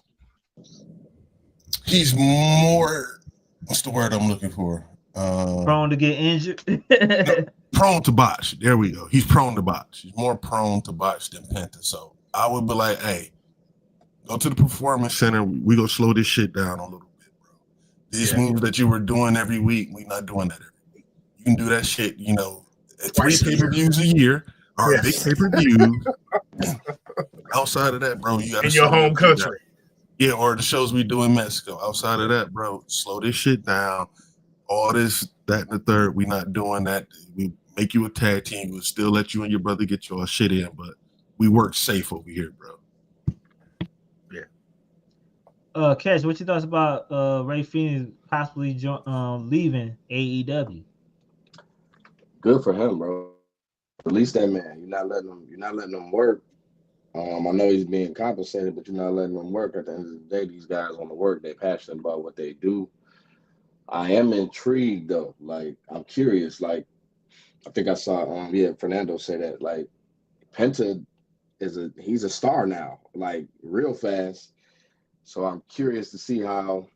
more, what's the word I'm looking for? Prone to get injured. Prone to botch. There we go. He's prone to botch. He's more prone to botch than Penta. So I would be like, hey, go to the performance center. We go slow this shit down a little bit, bro. These moves that you were doing every week, we not doing that every week. You can do that shit, at 3 pay-per-views a year, or big pay-per-views. Outside of that, bro, you got in your home country. Yeah, or the shows we do in Mexico. Outside of that, bro, slow this shit down. All this, that, and the third, we not doing that. We make you a tag team. We'll still let you and your brother get your shit in, but we work safe over here, bro. Yeah. Cash, what you thoughts about Ray Phoenix possibly leaving AEW? Good for him, bro. Release that man. You're not letting him work. I know he's being compensated, but you're not letting them work. At the end of the day, these guys want to work. They're passionate about what they do. I am intrigued though. I'm curious. I think I saw Fernando say that Penta he's a star now, real fast. So I'm curious to see how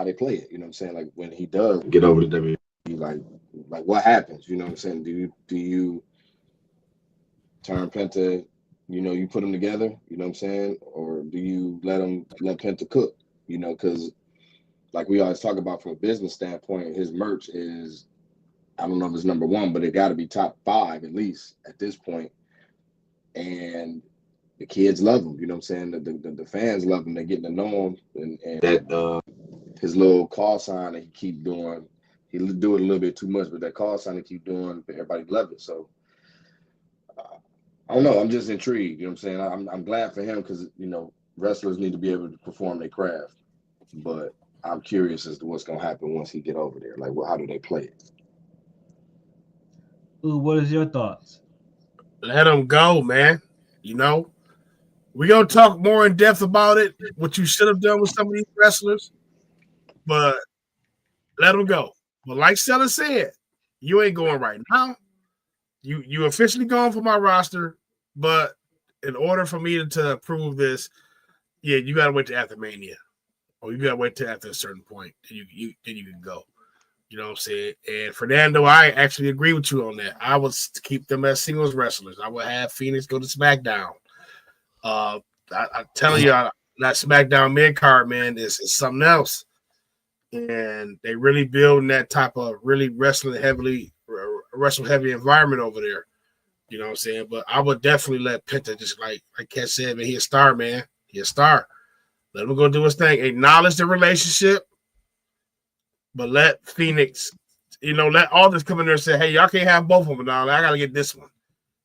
they play it. You know what I'm saying? When he does get over to WWE, what happens? You know what I'm saying? Do you turn Penta? You put them together, you know what I'm saying? Or do you let Penta cook? Because we always talk about from a business standpoint, his merch is, I don't know if it's number one, but it got to be top 5 at least at this point. And the kids love him, you know what I'm saying? The fans love him. They're getting to know him. And that his little call sign that he keep doing, he do it a little bit too much, but that call sign he keep doing, everybody love it. So I don't know. I'm just intrigued. You know what I'm saying? I'm glad for him because, wrestlers need to be able to perform their craft. But I'm curious as to what's going to happen once he get over there. How do they play it? Ooh, what is your thoughts? Let him go, man. We're going to talk more in depth about it, what you should have done with some of these wrestlers. But let him go. But like Stella said, you ain't going right now. You officially gone for my roster, but in order for me to approve this, you gotta wait till after Mania, or you gotta wait till after a certain point, and you can go. You know what I'm saying? And Fernando, I actually agree with you on that. I would keep them as singles wrestlers. I would have Phoenix go to SmackDown. I'm telling you, that SmackDown mid card, man, is something else, and they really building that type of really wrestling heavy environment over there. You know what I'm saying? But I would definitely let Penta, just like Kat said, man, he's a star, man. He's a star. Let him go do his thing. Acknowledge the relationship, but let Phoenix, let all this come in there and say, hey, y'all can't have both of them now. I got to get this one.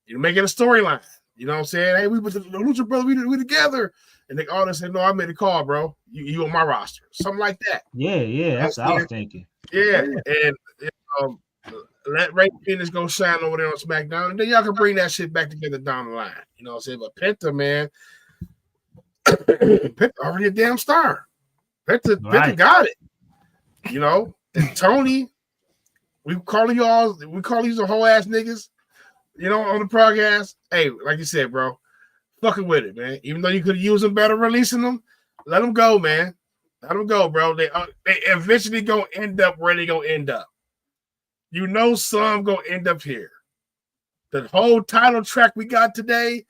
You make it a storyline. You know what I'm saying? Hey, we were the Lucha Brothers, we together. And they all say, no, I made a call, bro. You on my roster. Something like that. Yeah, that's what I was thinking. Yeah, and let Ray Phoenix go shine over there on SmackDown, and then y'all can bring that shit back together down the line. You know what I'm saying? But Penta, man, Penta already a damn star. Penta got it. And Tony, we call these the whole ass niggas, on the podcast. Hey, like you said, bro, fucking with it, man. Even though you could use them better releasing them, let them go, man. Let them go, bro. They eventually gonna end up where they gonna end up. Some gonna end up here. The whole title track we got today,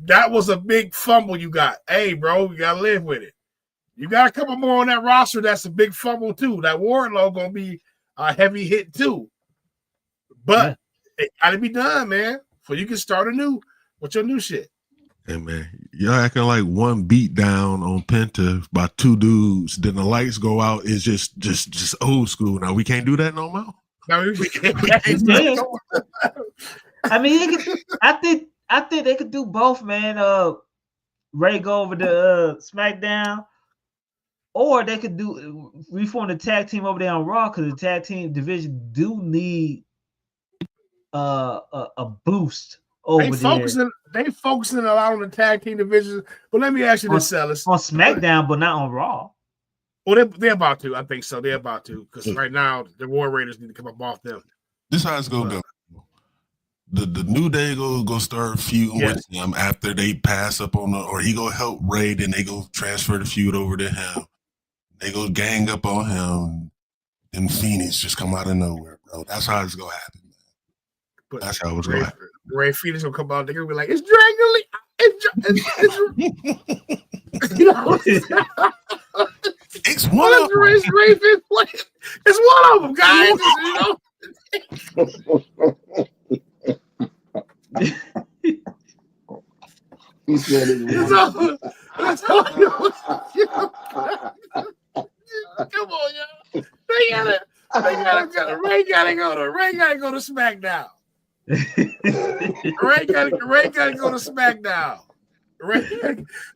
that was a big fumble you got. Hey, bro, you gotta live with it. You got a couple more on that roster. That's a big fumble too. That Wardlow gonna be a heavy hit too. But it gotta be done, man. So you can start anew with your new shit. Hey man, y'all acting like one beat down on Penta by two dudes, then the lights go out is just old school. Now we can't do that no more. No, we can't. I mean, I think they could do both, man. Ray go over to SmackDown, or they could reform the tag team over there on Raw, because the tag team division do need a boost over there. They focusing a lot on the tag team division. But let me ask you this, Sellers. On SmackDown, but not on Raw. Well, they're about to. I think so. They're about to, because right now the War Raiders need to come up off them. This how it's gonna go. The New Day go start feuding with him after they pass up on or he go help Ray, then they go transfer the feud over to him. They go gang up on him, and Phoenix just come out of nowhere, bro. That's how it's gonna happen, man. But that's how it's gonna happen. Ray Phoenix will come out, they're gonna be like, it's Dragon Lee. It's one of them. It's one of them, guys. He said it's all. Come on, y'all. Ray gotta go to SmackDown. Ray gotta go to SmackDown.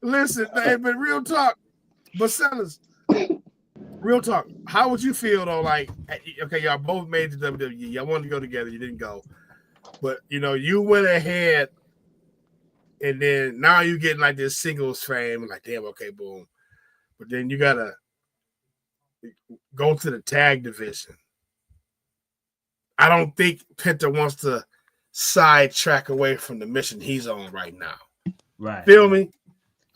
Listen, man, but real talk. But Sellers, real talk. How would you feel though? Like, okay, y'all both made the WWE. Y'all wanted to go together. You didn't go, but you went ahead, and then now you getting like this singles fame. Like, damn, okay, boom. But then you gotta go to the tag division. I don't think Penta wants to sidetrack away from the mission he's on right now. Right. Feel me?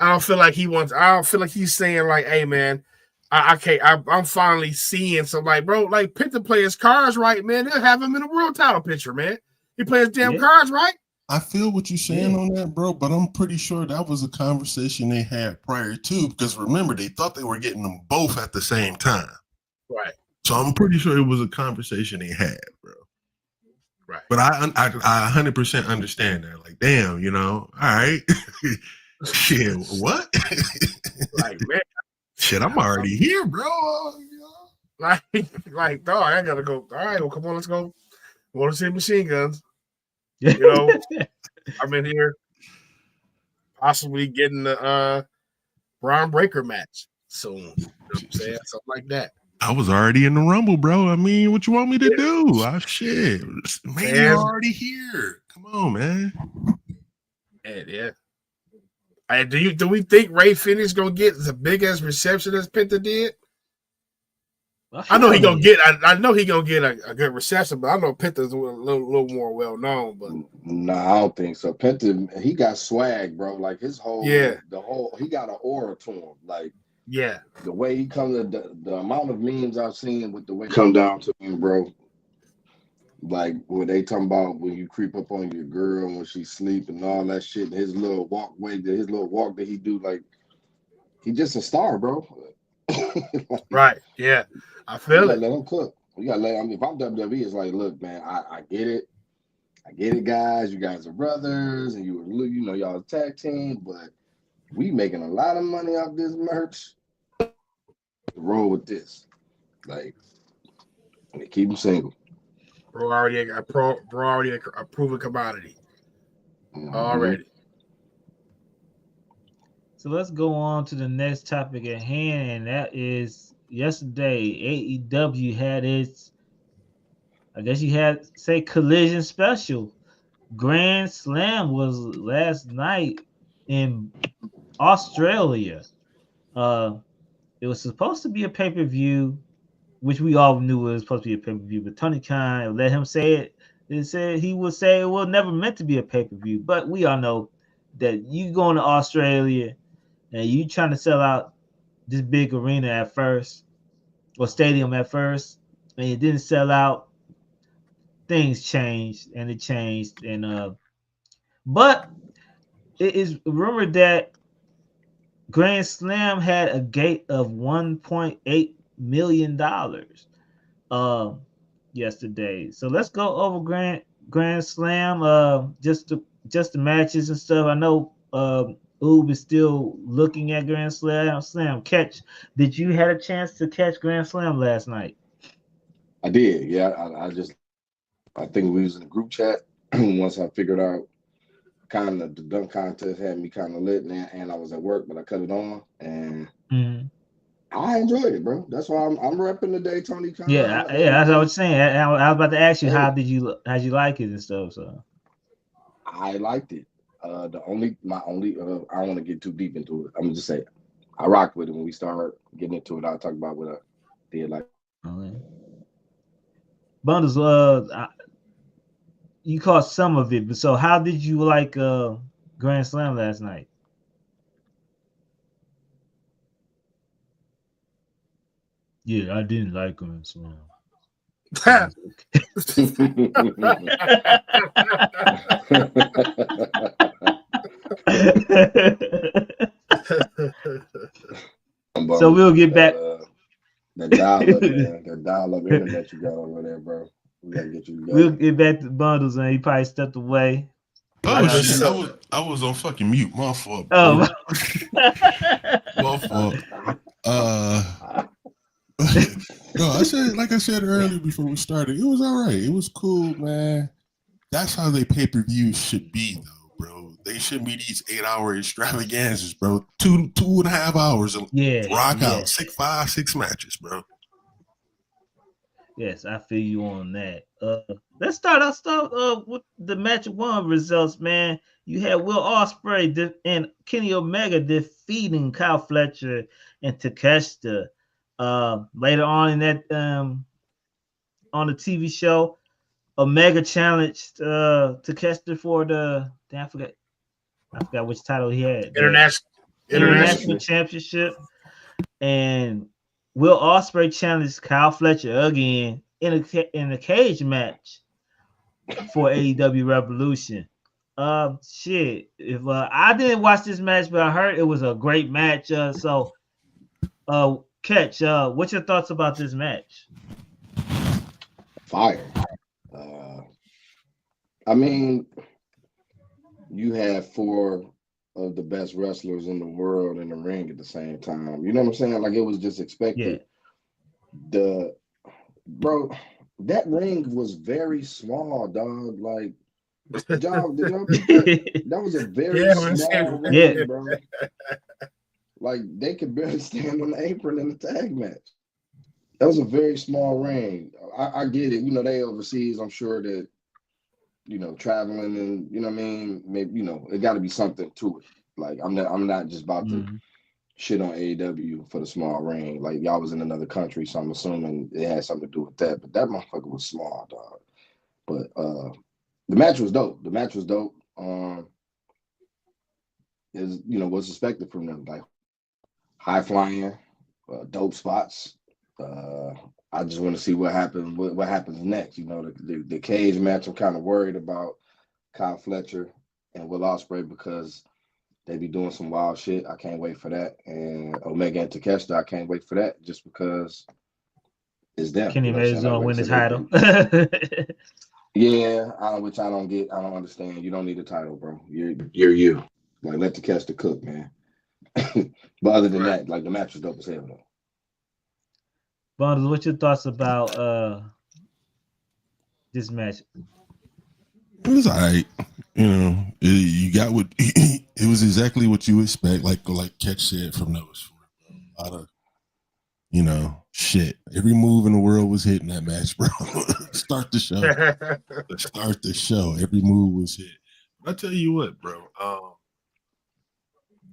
I don't feel like he's saying like, hey man, I can't. I'm finally seeing some like, bro, like Penta play his cards right, man. They'll have him in a world title picture, man. He plays damn cards right. I feel what you're saying on that, bro, but I'm pretty sure that was a conversation they had prior to, because remember, they thought they were getting them both at the same time. Right. So I'm pretty sure it was a conversation they had, bro. Right. But I 100% understand that. Like, damn, all right. Shit, what? Like, man. Shit, I'm already here, bro. Like, dog, I gotta go. All right, well, come on, let's go. We want to see machine guns. I'm in here possibly getting the Braun Breaker match soon. You know what I'm saying? Something like that. I was already in the Rumble, bro. I mean, what you want me to do? Shit. Man, you're already here. Come on, man. Yeah. Do we think Ray Phoenix gonna get the biggest reception as Penta did? I know he gonna get. I know he gonna get a good reception, but I know Penta's a little more well known. But no, I don't think so. Penta, he got swag, bro. Like his whole, he got an aura to him. Like, the way he comes, the amount of memes I've seen with the way he come down to him, bro. Like when they talking about when you creep up on your girl when she's sleeping and all that shit, and his little walk that he do, like he just a star, bro. Right? Yeah, I feel it. Let him cook. You gotta let. I mean, if I'm WWE, it's like, look, man, I get it, guys. You guys are brothers, and y'all a tag team, but we making a lot of money off this merch. Roll with this, like. And they keep him single. Bro already a proven commodity. Already. So let's go on to the next topic at hand, and that is yesterday AEW had its, I guess you had say, collision special. Grand Slam was last night in Australia. It was supposed to be a pay-per-view, which we all knew it was supposed to be a pay-per-view, but Tony Khan let him say it. He said he would say it was never meant to be a pay-per-view, but we all know that you going to Australia and you trying to sell out this big arena at first, or stadium at first, and it didn't sell out. Things changed, and it changed, and but it is rumored that Grand Slam had a gate of $1.8 million yesterday. So let's go over Grand Slam, just the matches and stuff. I know Oob is still looking at Grand Slam. Catch, did you had a chance to catch Grand Slam last night? I did, yeah. I think we was in the group chat once I figured out kind of the dunk contest had me kind of lit, and I was at work, but I cut it on, and I enjoyed it, bro. That's why I'm repping today, Tony Khan. Yeah, that's what I was saying. I was about to ask you, how'd you like it and stuff? So I liked it. I don't want to get too deep into it. I'm gonna just say I rocked with it. When we start getting into it, I'll talk about what I did like. Okay. Bundles, you caught some of it, but so how did you like Grand Slam last night? Yeah, I didn't like Grand Slam. So we'll get back. That dial-up, man. That dial-up internet you got over there, bro. We gotta get you together. We'll get back to Bundles, and he probably stepped away. Oh shit! I was on fucking mute. My fault. Oh, my fault. No, I said earlier before we started, it was all right. It was cool, man. That's how they pay-per-views should be, though, bro. They shouldn't be these 8-hour extravaganzas, bro. 2.5 hours of rock out, 6 matches, bro. Yes, I feel you on that. Let's start with the match one results, man. You had Will Ospreay and Kenny Omega defeating Kyle Fletcher and Takeshita. Later on in that on the TV show, Omega challenged Takeshita for the I forgot which title he had. International Championship, and Will Ospreay challenged Kyle Fletcher again in a cage match for AEW Revolution. Shit. If I didn't watch this match, but I heard it was a great match. Catch, what's your thoughts about this match? Fire. I mean, you have 4 of the best wrestlers in the world in the ring at the same time. You know what I'm saying? Like, it was just expected. Yeah. That ring was very small, dog. Like, did y'all that was a very small ring, bro. Like, they could barely stand on the apron in the tag match. That was a very small ring. I get it. You know, they overseas. I'm sure that, you know, traveling and, you know what I mean? Maybe, you know, it got to be something to it. Like, I'm not just about to shit on AEW for the small ring. Like, y'all was in another country, so I'm assuming it had something to do with that. But that motherfucker was small, dog. But the match was dope. Is, you know, what's expected from them, like high flying, dope spots. I just want to see what happens. What happens next? You know, the cage match. I'm kind of worried about Kyle Fletcher and Will Ospreay because they be doing some wild shit. I can't wait for that. And Omega and Takeshita, I can't wait for that just because it's them. Kenny Omega's gonna win the title. Yeah, which I don't get. I don't understand. You don't need a title, bro. You're you. Like, let Takeshita cook, man. But other than that, like, the match was dope as hell, though. Bundles, what's your thoughts about this match? It was all right. You know, you got what it was exactly what you expect. Like Catch said from those. A lot of, you know, shit. Every move in the world was hitting that match, bro. Start the show. Start the show. Every move was hit. But I tell you what, bro.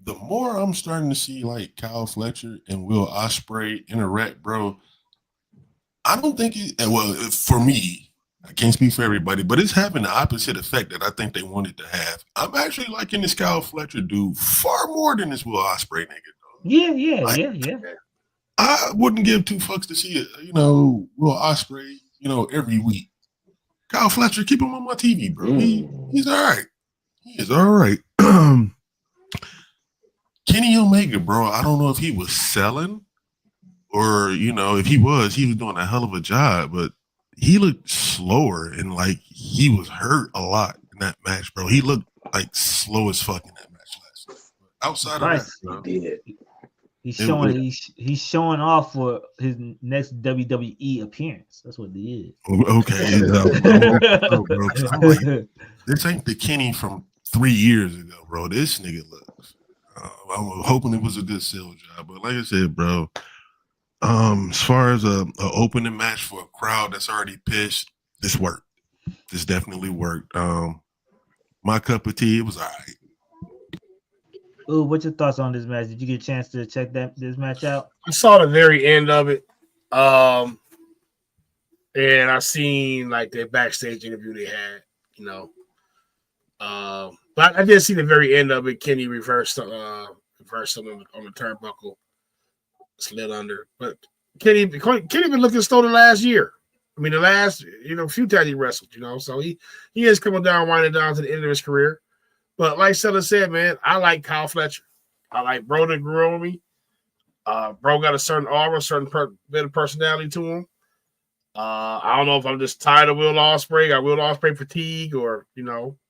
The more I'm starting to see like Kyle Fletcher and Will Ospreay interact, bro, I don't think it. Well, for me, I can't speak for everybody, but it's having the opposite effect that I think they wanted to have. I'm actually liking this Kyle Fletcher dude far more than this Will Ospreay nigga. Yeah. I wouldn't give two fucks to see it. You know, Will Ospreay. You know, every week. Kyle Fletcher, keep him on my TV, bro. He's all right. He is all right. Kenny Omega, bro. I don't know if he was selling or, you know, if he was doing a hell of a job, but he looked slower and like he was hurt a lot in that match, bro. He looked like slow as fuck in that match last night. Outside of that, bro, he's showing off for his next WWE appearance. That's what he is. Okay, bro, I'm like, this ain't the Kenny from 3 years ago, bro. This nigga looks. I'm hoping it was a good sales job, but like I said, bro, as far as a opening match for a crowd that's already pissed, this worked. This definitely worked. My cup of tea, it was all right. Ooh, what's your thoughts on this match? Did you get a chance to check this match out? I saw the very end of it. And I seen like the backstage interview they had, you know. But I did see the very end of it. Kenny reversed him on the turnbuckle, slid under. But Kenny been looking stolen last year. I mean, the last, few times he wrestled, so he is coming down, winding down to the end of his career. But like Sella said, man, I like Kyle Fletcher. I like bro that grew on me. Bro got a certain aura, a certain bit of personality to him. I don't know if I'm just tired of Will Ospreay, got Will Ospreay fatigue, or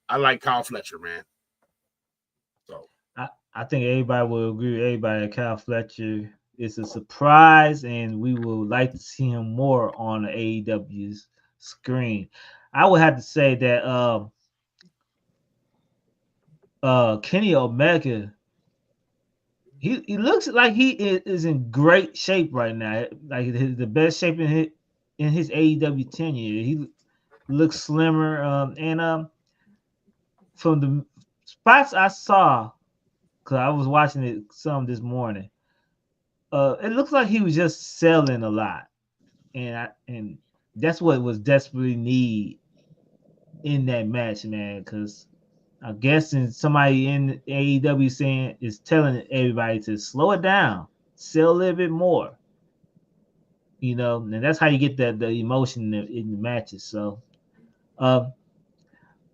I like Kyle Fletcher, man. So I think everybody will agree with everybody that Kyle Fletcher is a surprise, and we would like to see him more on the AEW's screen. I would have to say that Kenny Omega, he looks like he is in great shape right now, like the best shape in his AEW tenure. He looks slimmer, and from the spots I saw, because I was watching it some this morning, it looks like he was just selling a lot, and that's what was desperately need in that match, man. Because I'm guessing somebody in AEW is telling everybody to slow it down, sell a little bit more, and that's how you get the emotion in the matches. So,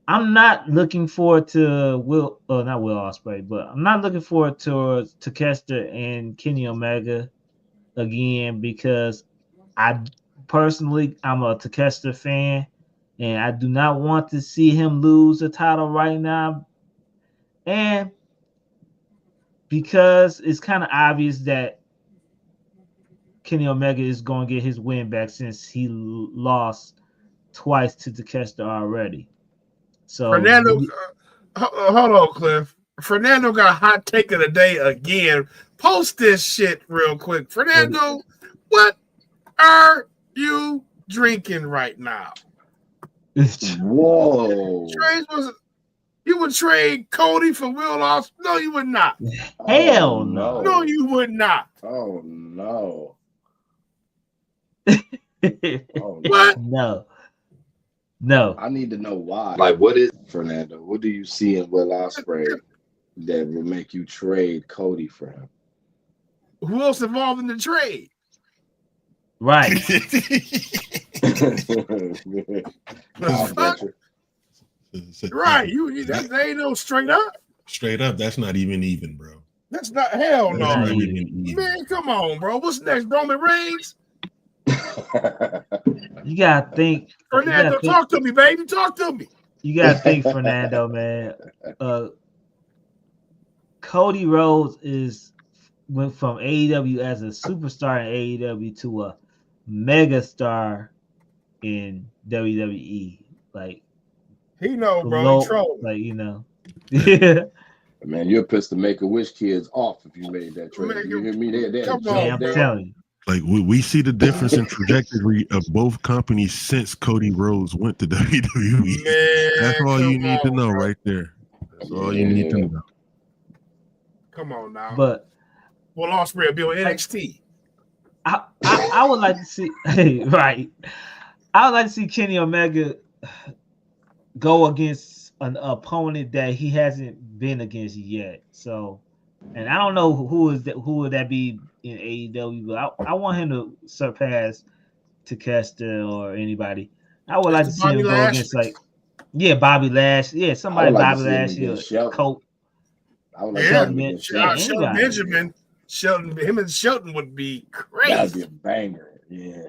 I'm not looking forward to not Will Ospreay, but I'm not looking forward to Takeshita and Kenny Omega again, because I'm a Takeshita fan, and I do not want to see him lose the title right now. And because it's kind of obvious that Kenny Omega is going to get his win back since he lost twice to Takeshita already. So Fernando, hold on, Cliff. Fernando got a hot take of the day again. Post this shit real quick. Fernando, what are you drinking right now? Whoa. You would trade Cody for Will Ospreay? No, you would not. Hell no. No, you would not. Oh, no. What? No. I need to know why. Like, what is Fernando? What do you see in Will Ospreay that would make you trade Cody for him? Who else involved in the trade? Right. Right. That ain't no straight up. Straight up, that's not even, bro. That's not hell no. Not even. Man, come on, bro. What's next? Roman Reigns? You gotta think. Fernando, talk to me, baby. Talk to me. You gotta think, Fernando, man. Cody Rhodes went from AEW as a superstar in AEW to a mega star in WWE. Like he know, bro. He below, trolling. like yeah. Man, you'll piss the Make-A-Wish kids off if you made that trade. You hear me? They're Come Yeah, on, I'm bro. telling you. Like we see the difference in trajectory of both companies since Cody Rhodes went to WWE. Man, That's all you come need to on, know bro. right there. That's all you need to know. Come on now. But Well, Ospreay will be on NXT. I would like to see right. I would like to see Kenny Omega go against an opponent that he hasn't been against yet. So, and I don't know who would that be in AEW, but I want him to surpass Takeshita or anybody. I would like to see him go against Bobby Lash. Yeah, somebody like Bobby Lashley or Shelton. Colt. I would like to see him against Shelton Benjamin. Him and Shelton would be crazy. That'd be a banger. Yeah.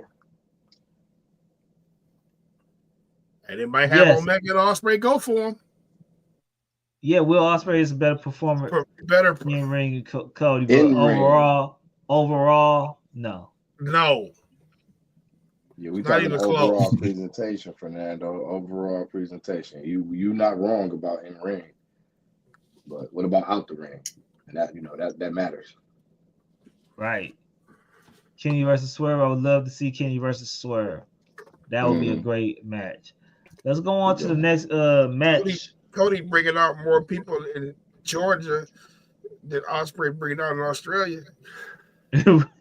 And it might have Omega and Ospreay go for him. Yeah, Will Ospreay is a better performer. Better in ring Cody, but overall, no. Yeah, we talking overall presentation, Fernando. Overall presentation. You not wrong about in ring, but what about out the ring? And that matters. Right. Kenny versus Swerve. I would love to see Kenny versus Swerve. That would be a great match. Let's go on to the next match. Cody bringing out more people in Georgia than Ospreay bringing out in Australia.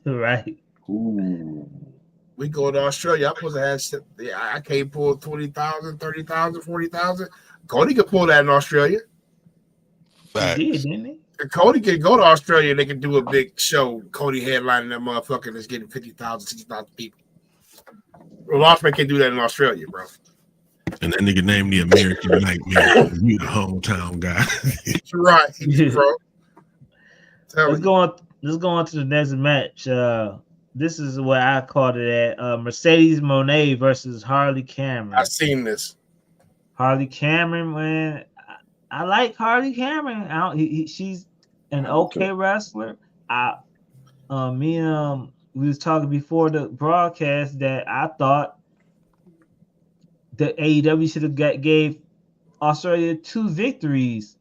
Right. Ooh. We go to Australia. I'm supposed to have I can't pull 20,000, 30,000, 40,000. Cody could pull that in Australia. He did, didn't he? If Cody can go to Australia, they can do a big show. Cody headlining that motherfucker that's getting 50,000, 60,000 people. Well, Ospreay can do that in Australia, bro. And that nigga named the American Nightmare. You the hometown guy. That's right, bro. Let's go on to the next match. This is what I called it at Mercedes Moné versus Harley Cameron. I've seen this. Harley Cameron, man. I like Harley Cameron. She's an okay wrestler. We was talking before the broadcast that I thought the AEW should have gave Australia 2 victories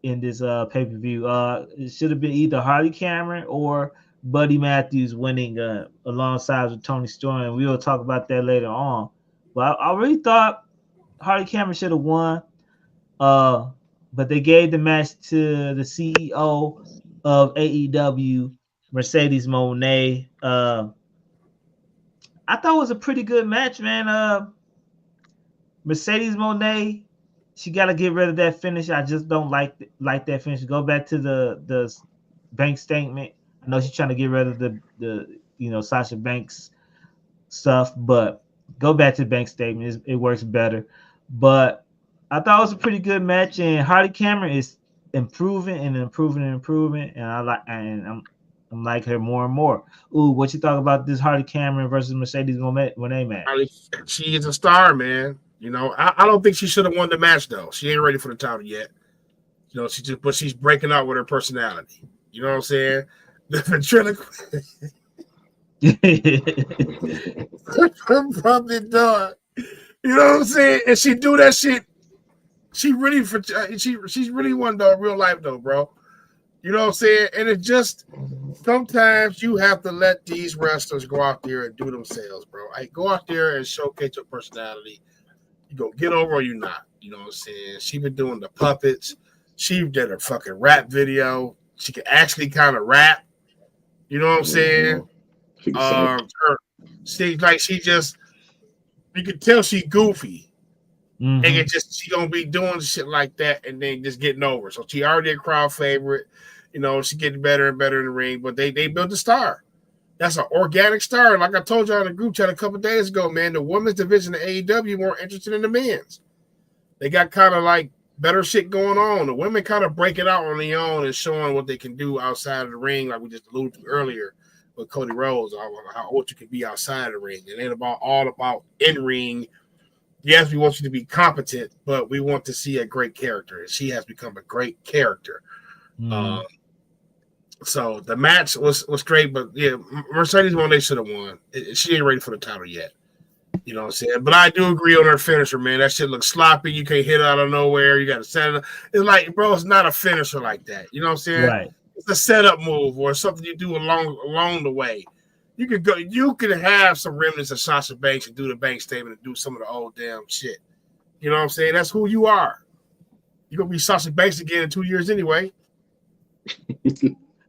in this pay-per-view. It should have been either Harley Cameron or Buddy Matthews winning alongside with Tony Storm, and we will talk about that later on. But I really thought Harley Cameron should have won. But they gave the match to the CEO of AEW, Mercedes Moné. I thought it was a pretty good match, man. Mercedes Moné, she got to get rid of that finish. I just don't like that finish. Go back to the bank statement. I know she's trying to get rid of the Sasha Banks stuff, but go back to the bank statement. It works better. But I thought it was a pretty good match, and Harley Cameron is improving, and I'm like her more and more. Ooh, what you thought about this Harley Cameron versus Mercedes Moné match? She is a star, man. I don't think she should have won the match though. She ain't ready for the title yet. But she's breaking out with her personality. You know what I'm saying? The ventriloquist. Probably done. You know what I'm saying? And she do that shit. She's really one though, real life though, bro. You know what I'm saying? And it just sometimes you have to let these wrestlers go out there and do themselves, bro. Go out there and showcase your personality. You go get over or you not. You know what I'm saying? She been doing the puppets. She did her fucking rap video. She can actually kind of rap. You know what I'm saying? You can tell she goofy. Mm-hmm. And she gonna be doing shit like that and then just getting over. So she already a crowd favorite. She getting better and better in the ring. But they built a star. That's an organic star. Like I told y'all in the group chat a couple days ago, man, the women's division of AEW more interested in the men's. They got kind of like better shit going on. The women kind of breaking out on their own and showing what they can do outside of the ring, like we just alluded to earlier with Cody Rhodes, what you can be outside of the ring. It ain't all about in ring. Yes, we want you to be competent, but we want to see a great character, and she has become a great character. So the match was great, but yeah, Mercedes Moné should have won. She ain't ready for the title yet. You know what I'm saying? But I do agree on her finisher, man. That shit looks sloppy. You can't hit it out of nowhere. You got to set it up. It's like, bro, it's not a finisher like that. You know what I'm saying? Right. It's a setup move or something you do along the way. You could have some remnants of Sasha Banks and do the bank statement and do some of the old damn shit. You know what I'm saying? That's who you are. You're gonna be Sasha Banks again in 2 years anyway.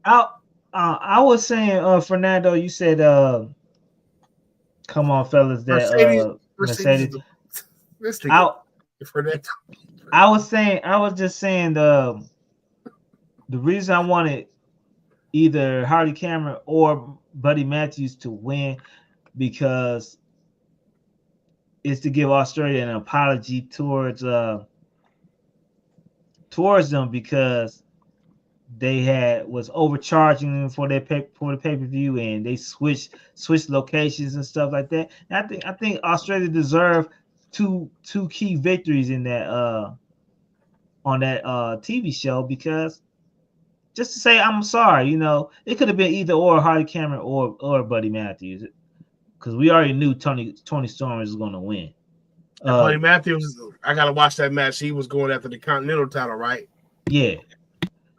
I was saying, Fernando, you said come on, fellas, that Mercedes. I was just saying the reason I wanted either Harley Cameron or Buddy Matthews to win because it's to give Australia an apology towards them because they was overcharging them for the pay-per-view and they switched locations and stuff like that. And I think Australia deserved two key victories in that on that TV show because just to say I'm sorry, you know, it could have been either or Harley Cameron or Buddy Matthews because we already knew Tony Storm was going to win. Buddy Matthews, I gotta watch that match. He was going after the Continental title, right? Yeah.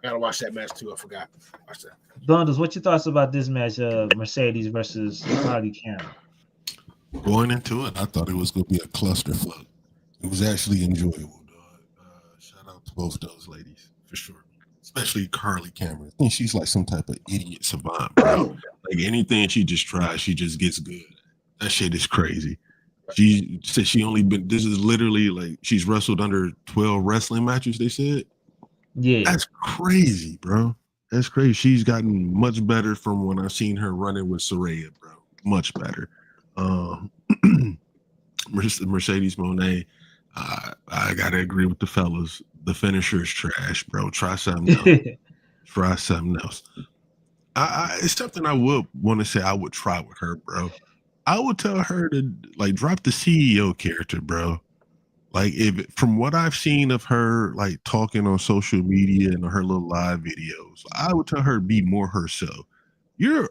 Gotta watch that match too. I forgot. Watch that. Blunders, what's your thoughts about this match, Mercedes versus Harley Cameron? Going into it, I thought it was going to be a clusterfuck. It was actually enjoyable, dog. Shout out to both those ladies for sure, especially Harley Cameron. I think she's like some type of idiot savant, bro. Like anything she just tries, she just gets good. That shit is crazy. She said she only been. This is literally like she's wrestled under 12 wrestling matches. They said. Yeah, that's crazy, bro. That's crazy. She's gotten much better from when I've seen her running with Saraya, bro. Much better. Mercedes Moné, I gotta agree with the fellas. The finisher is trash, bro. Try something else. Try something else. It's something I would want to say I would try with her, bro. I would tell her to like drop the CEO character, bro. Like if from what I've seen of her like talking on social media and her little live videos, I would tell her to be more herself. You're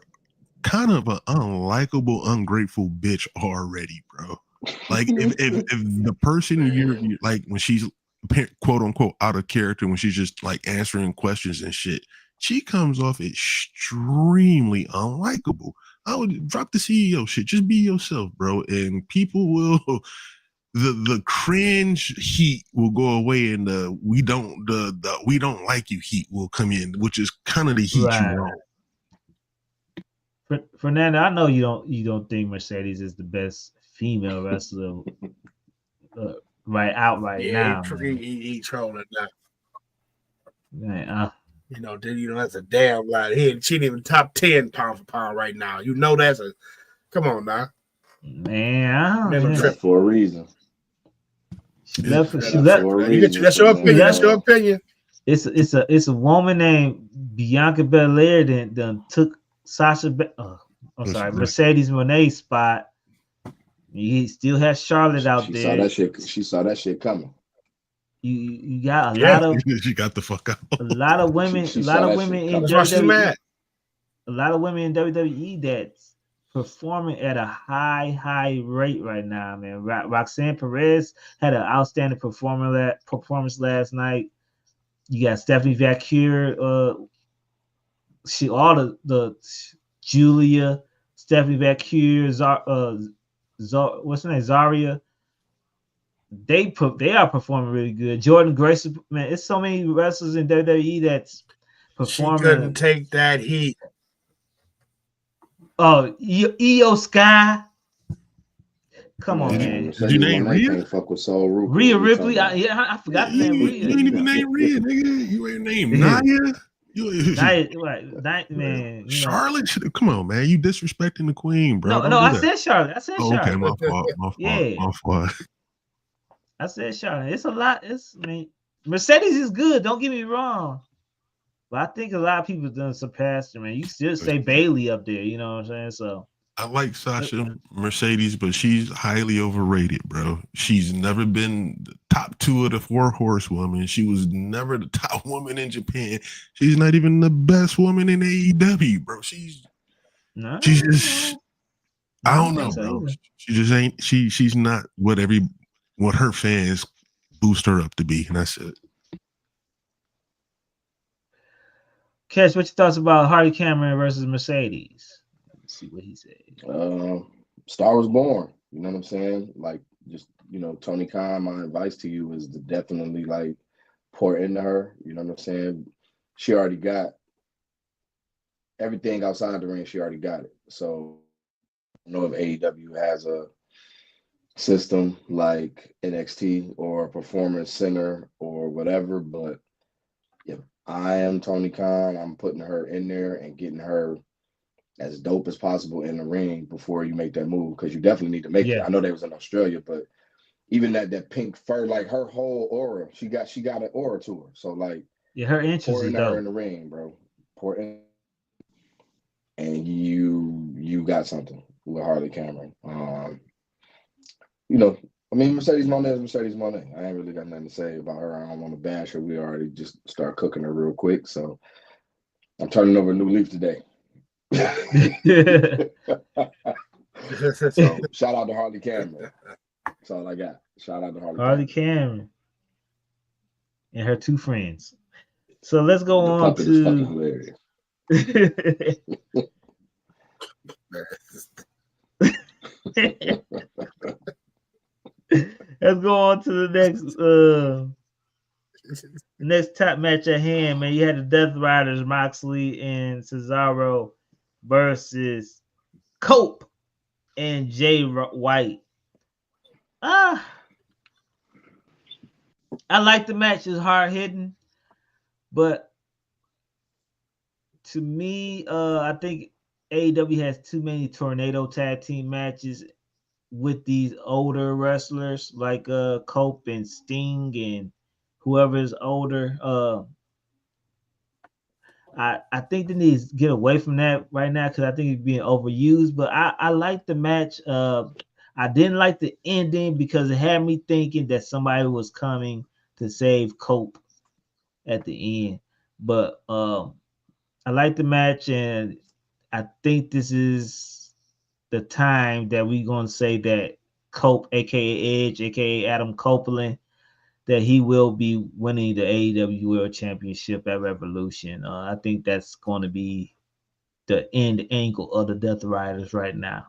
kind of an unlikable, ungrateful bitch already, bro. Like if the person you're like when she's quote unquote out of character, when she's just like answering questions and shit, she comes off extremely unlikable. I would drop the CEO shit. Just be yourself, bro, and people will. The cringe heat will go away, and the we don't like you heat will come in, which is kind of the heat you want. Fernando, I know you don't think Mercedes is the best female wrestler right now. He trolling now. Man, that's a damn lie. She ain't even top 10 pound for pound right now. You know that's a come on now. Man, that's for a reason. She left. That's your opinion. That's your opinion. It's a woman named Bianca Belair that took Sasha. Mercedes Moné's spot. He still has Charlotte out there. She saw that shit coming. You got a lot of. She got the fuck out. A lot of women. A lot of women in WWE. A lot of women in WWE that's performing at a high rate right now, man. Roxanne Perez had an outstanding performance last night. You got Stephanie Vaquer, the Julia, Stephanie Vaquer, what's her name, Zaria. They are performing really good. Jordan Grace, man, it's so many wrestlers in WWE that's performing. She couldn't take that heat. Oh, Io Sky. Come on, man. Did you name Rhea? Fuck with Soul Ruka. Rhea Ripley. I forgot the name. You ain't even name Rhea, nigga. You ain't named Nia. Man. Charlotte. Come on, man. You disrespecting the queen, bro. No. I said Charlotte. Charlotte. Okay, my fault. My fault. I said Charlotte. It's a lot. Mercedes is good. Don't get me wrong. But I think a lot of people done surpassed her, man. You still say Bailey up there, you know what I'm saying? So I like Sasha Mercedes, but she's highly overrated, bro. She's never been the top 2 of the 4 horsewomen. She was never the top woman in Japan. She's not even the best woman in AEW, bro. She's just I don't know, bro. either. She just ain't. She's not what her fans boost her up to be, and that's it. Catch, what your thoughts about Harley Cameron versus Mercedes? Let's see what he said. Star was born. You know what I'm saying? Like, just, Tony Khan, my advice to you is to definitely like pour into her. You know what I'm saying? She already got everything outside the ring. She already got it. So I don't know if AEW has a system like NXT or a performance center or whatever, but if I am Tony Khan, I'm putting her in there and getting her as dope as possible in the ring before you make that move, because you definitely need to make it. I know they was in Australia, but even that pink fur, like her whole aura, she got an aura to her. So like, her entrance pour is into dope. her in the ring, bro. Pour in, and you got something with Harley Cameron. Mercedes Moné is Mercedes Moné. I ain't really got nothing to say about her. I don't want to bash her. We already just start cooking her real quick. So I'm turning over a new leaf today. So shout out to Harley Cameron. That's all I got. Shout out to Harley Cameron and her two friends. So let's go the on puppet is fucking hilarious. Let's go on to the next top match at hand, man. You had the Death Riders, Moxley and Cesaro versus Cope and Jay White. I like the match. It's hard hitting, but to me, I think AEW has too many tornado tag team matches with these older wrestlers like Cope and Sting and whoever is older. I think they need to get away from that right now because I think it's being overused. But I like the match. I didn't like the ending because it had me thinking that somebody was coming to save Cope at the end. But I like the match, and I think this is the time that we're going to say that Cope, aka Edge, aka Adam Copeland, that he will be winning the AEW World Championship at Revolution. I think that's going to be the end angle of the Death Riders right now.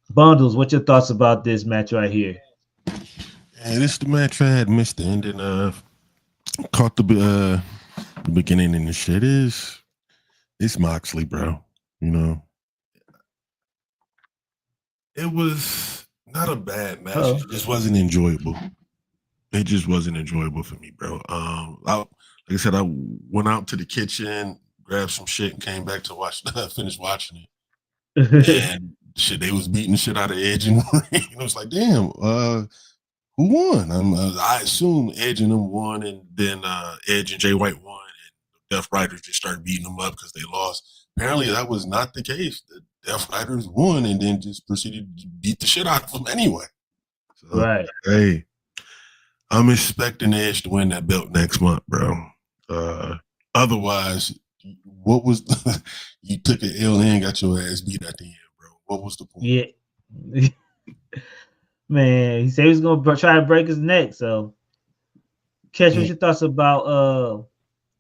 Bundles, what's your thoughts about this match right here? And this is the match I had missed the ending of. Caught the beginning and the shit it's Moxley, bro. It was not a bad match. It just wasn't enjoyable. It just wasn't enjoyable for me, bro. Like I said, I went out to the kitchen, grabbed some shit, and came back to finish watching it. And shit, they was beating the shit out of Edge and Ring. I was like, damn, who won? I assume Edge and them won, and then Edge and Jay White won, and the Death Riders just started beating them up because they lost. Apparently, that was not the case. The Death Riders won and then just proceeded to beat the shit out of them anyway. So, right. Hey, I'm expecting Edge to win that belt next month, bro. Otherwise, what was you took an L and got your ass beat at the end, bro? What was the point? Yeah. Man, he said he was gonna try to break his neck. So, Catch, what's your thoughts about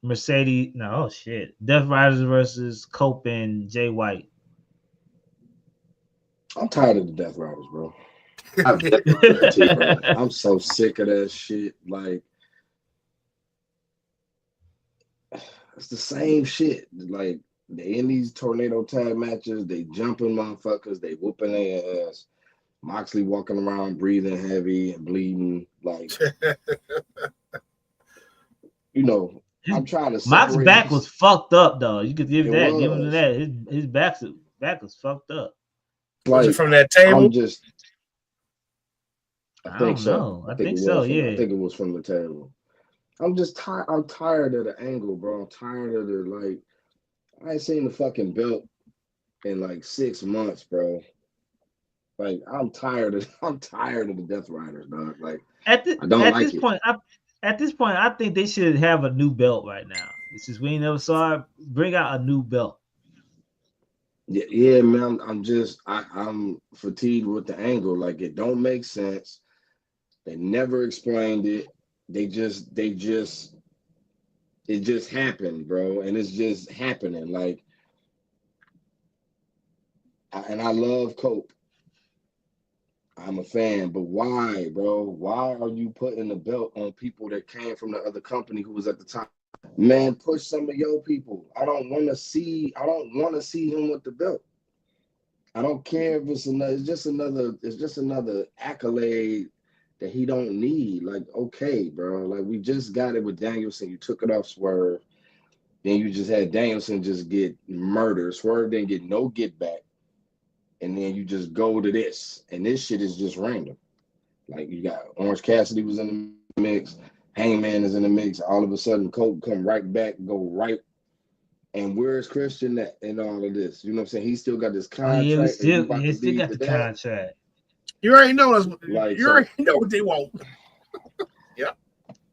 Mercedes? No, shit. Death Riders versus Cope and Jay White. I'm tired of the Death Riders, bro. I'm so sick of that shit. Like, it's the same shit. Like, they in these tornado tag matches, they jumping motherfuckers, they whooping their ass. Moxley walking around breathing heavy and bleeding. Like, I'm trying to Mox's back was fucked up, though. You could give that. Give him that. His back was fucked up. Like, was it from that table? I think so. I think so. Yeah. I think it was from the table. I'm just tired. I'm tired of the angle, bro. I'm tired of the I ain't seen the fucking belt in like 6 months, bro. Like, I'm tired of the Death Riders, dog. Like, at this point, I think they should have a new belt right now. It's just we ain't never saw it. Bring out a new belt. Yeah, man. I'm fatigued with the angle. Like it don't make sense. They never explained it. It just happened, bro, and it's just happening. Like, and I love Cope. I'm a fan, but why, bro? Why are you putting the belt on people that came from the other company who was at the top? Man, push some of your people. I don't want to see him with the belt. I don't care if it's just another accolade that he don't need. Like, okay, bro. Like we just got it with Danielson. You took it off Swerve. Then you just had Danielson just get murdered. Swerve didn't get no get back. And then you just go to this. And this shit is just random. Like you got Orange Cassidy was in the mix. Hangman is in the mix. All of a sudden, Colt come right back, go right. And where's Christian at in all of this? You know what I'm saying? He still got this contract. He and still got the contract. You already know us. Like, you already know what they want. Yep.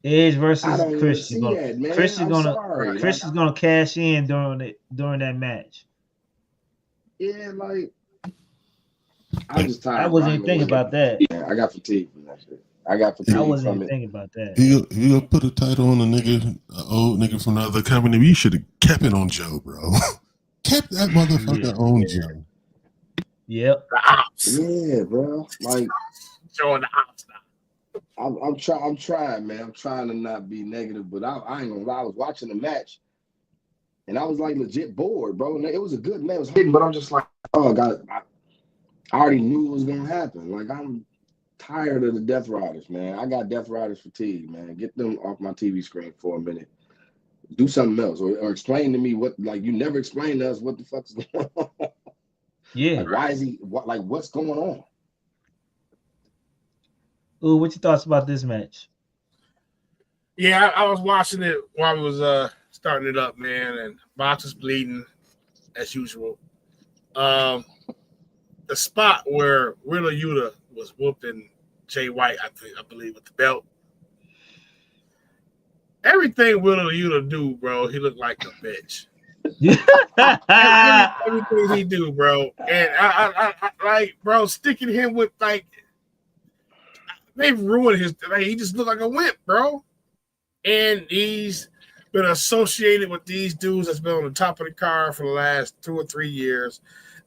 Edge versus I don't Christian. see that, man. Christian's gonna cash in during that match. Yeah, like I'm just tired. I wasn't even thinking about that. Yeah, I got fatigue from that shit. I wasn't even thinking about that. If you gonna put a title on a nigga, an old nigga from the other company, you should have kept it on Joe, bro. Kept that motherfucker on Joe. Yep. The ops. Yeah, bro. Like showing the ops now. I'm trying, man. I'm trying to not be negative, but I ain't gonna lie. I was watching the match, and I was like legit bored, bro. And it was a good match. It was hidden, but I'm just like, oh god, I already knew it was gonna happen. Like I'm tired of the Death Riders, man. I got Death Riders fatigue, man. Get them off my TV screen for a minute. Do something else, or explain to me what. Like you never explained to us what the fuck's going on. Yeah. Like, why is he? What's going on? Ooh, what your thoughts about this match? Yeah, I was watching it while we was starting it up, man, and Box was bleeding as usual. The spot where Wheeler Yuta was whooping Jay White, I believe, with the belt. Everything Wheeler Yuta do, bro, he looked like a bitch. Everything he do, bro, and I like, bro, sticking him with like they've ruined his. Like, he just looked like a wimp, bro. And he's been associated with these dudes that's been on the top of the card for the last 2 or 3 years,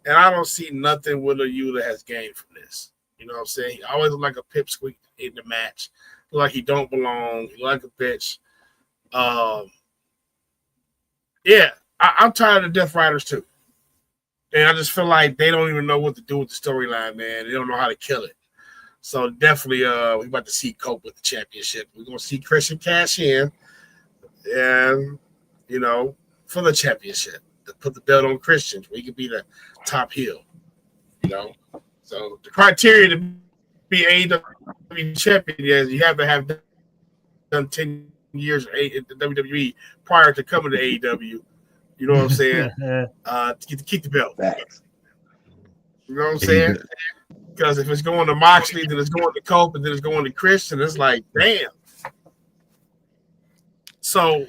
and I don't see nothing Wheeler Yuta has gained from this. You know what I'm saying? He always look like a pipsqueak in the match, look like he don't belong. He look like a bitch. Yeah. I'm tired of Death Riders too. And I just feel like they don't even know what to do with the storyline, man. They don't know how to kill it. So definitely we're about to see Cope with the championship. We're gonna see Christian cash in and for the championship. To put the belt on Christian. We could be the top heel. So the criteria to be AEW champion is you have to have done 10 years at the WWE prior to coming to AEW. You know what I'm saying? To keep the belt. You know what I'm saying? Because if it's going to Moxley, then it's going to Cope, and then it's going to Christian. It's like, damn. So,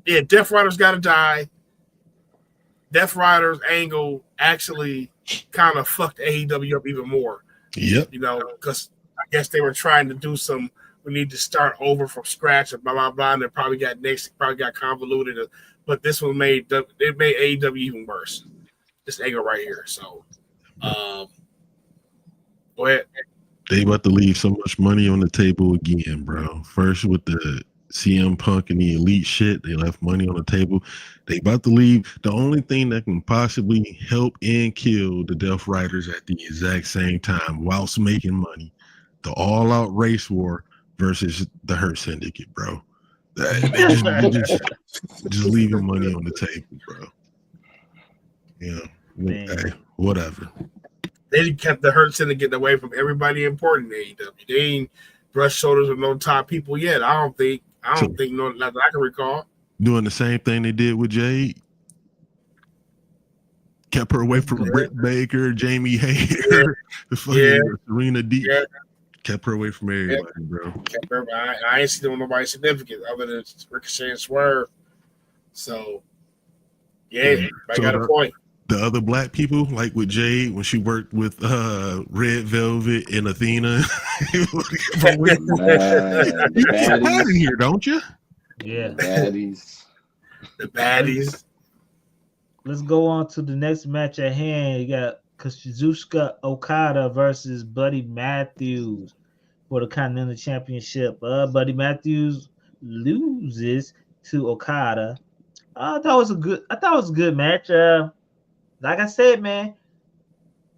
yeah, Death Riders got to die. Death Riders angle actually kind of fucked AEW up even more. Yep. Because I guess they were trying to do some, we need to start over from scratch and blah, blah, blah. And they probably got convoluted. But this one made AEW even worse. This angle right here. So, go ahead. They about to leave so much money on the table again, bro. First with the CM Punk and the Elite shit, they left money on the table. They about to leave. The only thing that can possibly help and kill the Death Riders at the exact same time whilst making money, the all-out race war versus the Hurt Syndicate, bro. They just leaving money on the table, bro. Yeah, hey, whatever. They kept the Hurt Syndicate away from everybody important in AEW. They ain't brushed shoulders with no top people yet. I don't think no, that I can recall. Doing the same thing they did with Jade. Kept her away from Britt Baker, Jamie Hayter, Serena Deep. Yeah. Kept her away from everybody, bro. Kept her. I ain't seen nobody significant other than Ricochet and Swerve. So, yeah, I got a point. the other black people, like with Jade when she worked with Red Velvet and Athena. You Man, the got that in baddies. here, don't you? Yeah. The baddies. The baddies. Let's go on to the next match at hand. You got Kazuchika Okada versus Buddy Matthews for the Continental Championship. Buddy Matthews loses to Okada. I thought it was a good match. Like I said, man,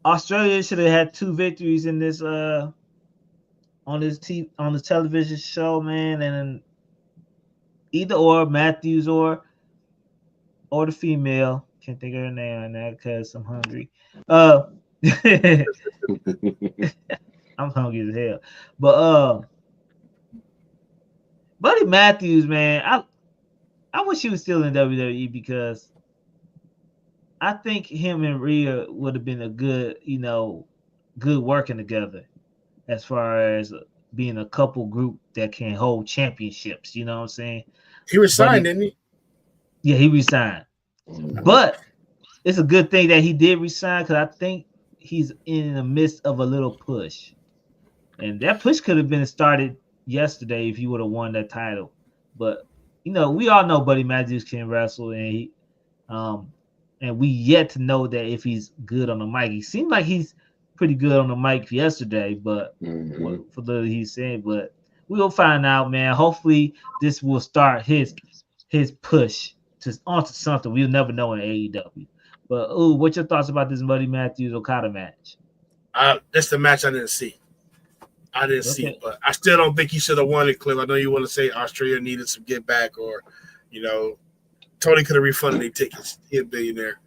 Australia should have had 2 victories in this on the television show, man, and either or Matthews or the female. Can't think of her name right now because I'm hungry. I'm hungry as hell. But Buddy Matthews, man, I wish he was still in WWE because I think him and Rhea would have been a good, good working together as far as being a couple group that can hold championships. You know what I'm saying? He resigned, didn't he? Yeah, he resigned. But it's a good thing that he did resign because I think he's in the midst of a little push. And that push could have been started yesterday if he would have won that title. But we all know Buddy Matthews can wrestle, and we yet to know that if he's good on the mic. He seemed like he's pretty good on the mic yesterday, but for the he's saying, but we'll find out, man. Hopefully this will start his push onto something we'll never know in AEW. But what's your thoughts about this Buddy Matthews Okada match? That's the match I didn't see. I didn't see it, but I still don't think he should have won it, Cliff. I know you want to say Australia needed some get back, or Tony could have refunded their tickets. He's a billionaire.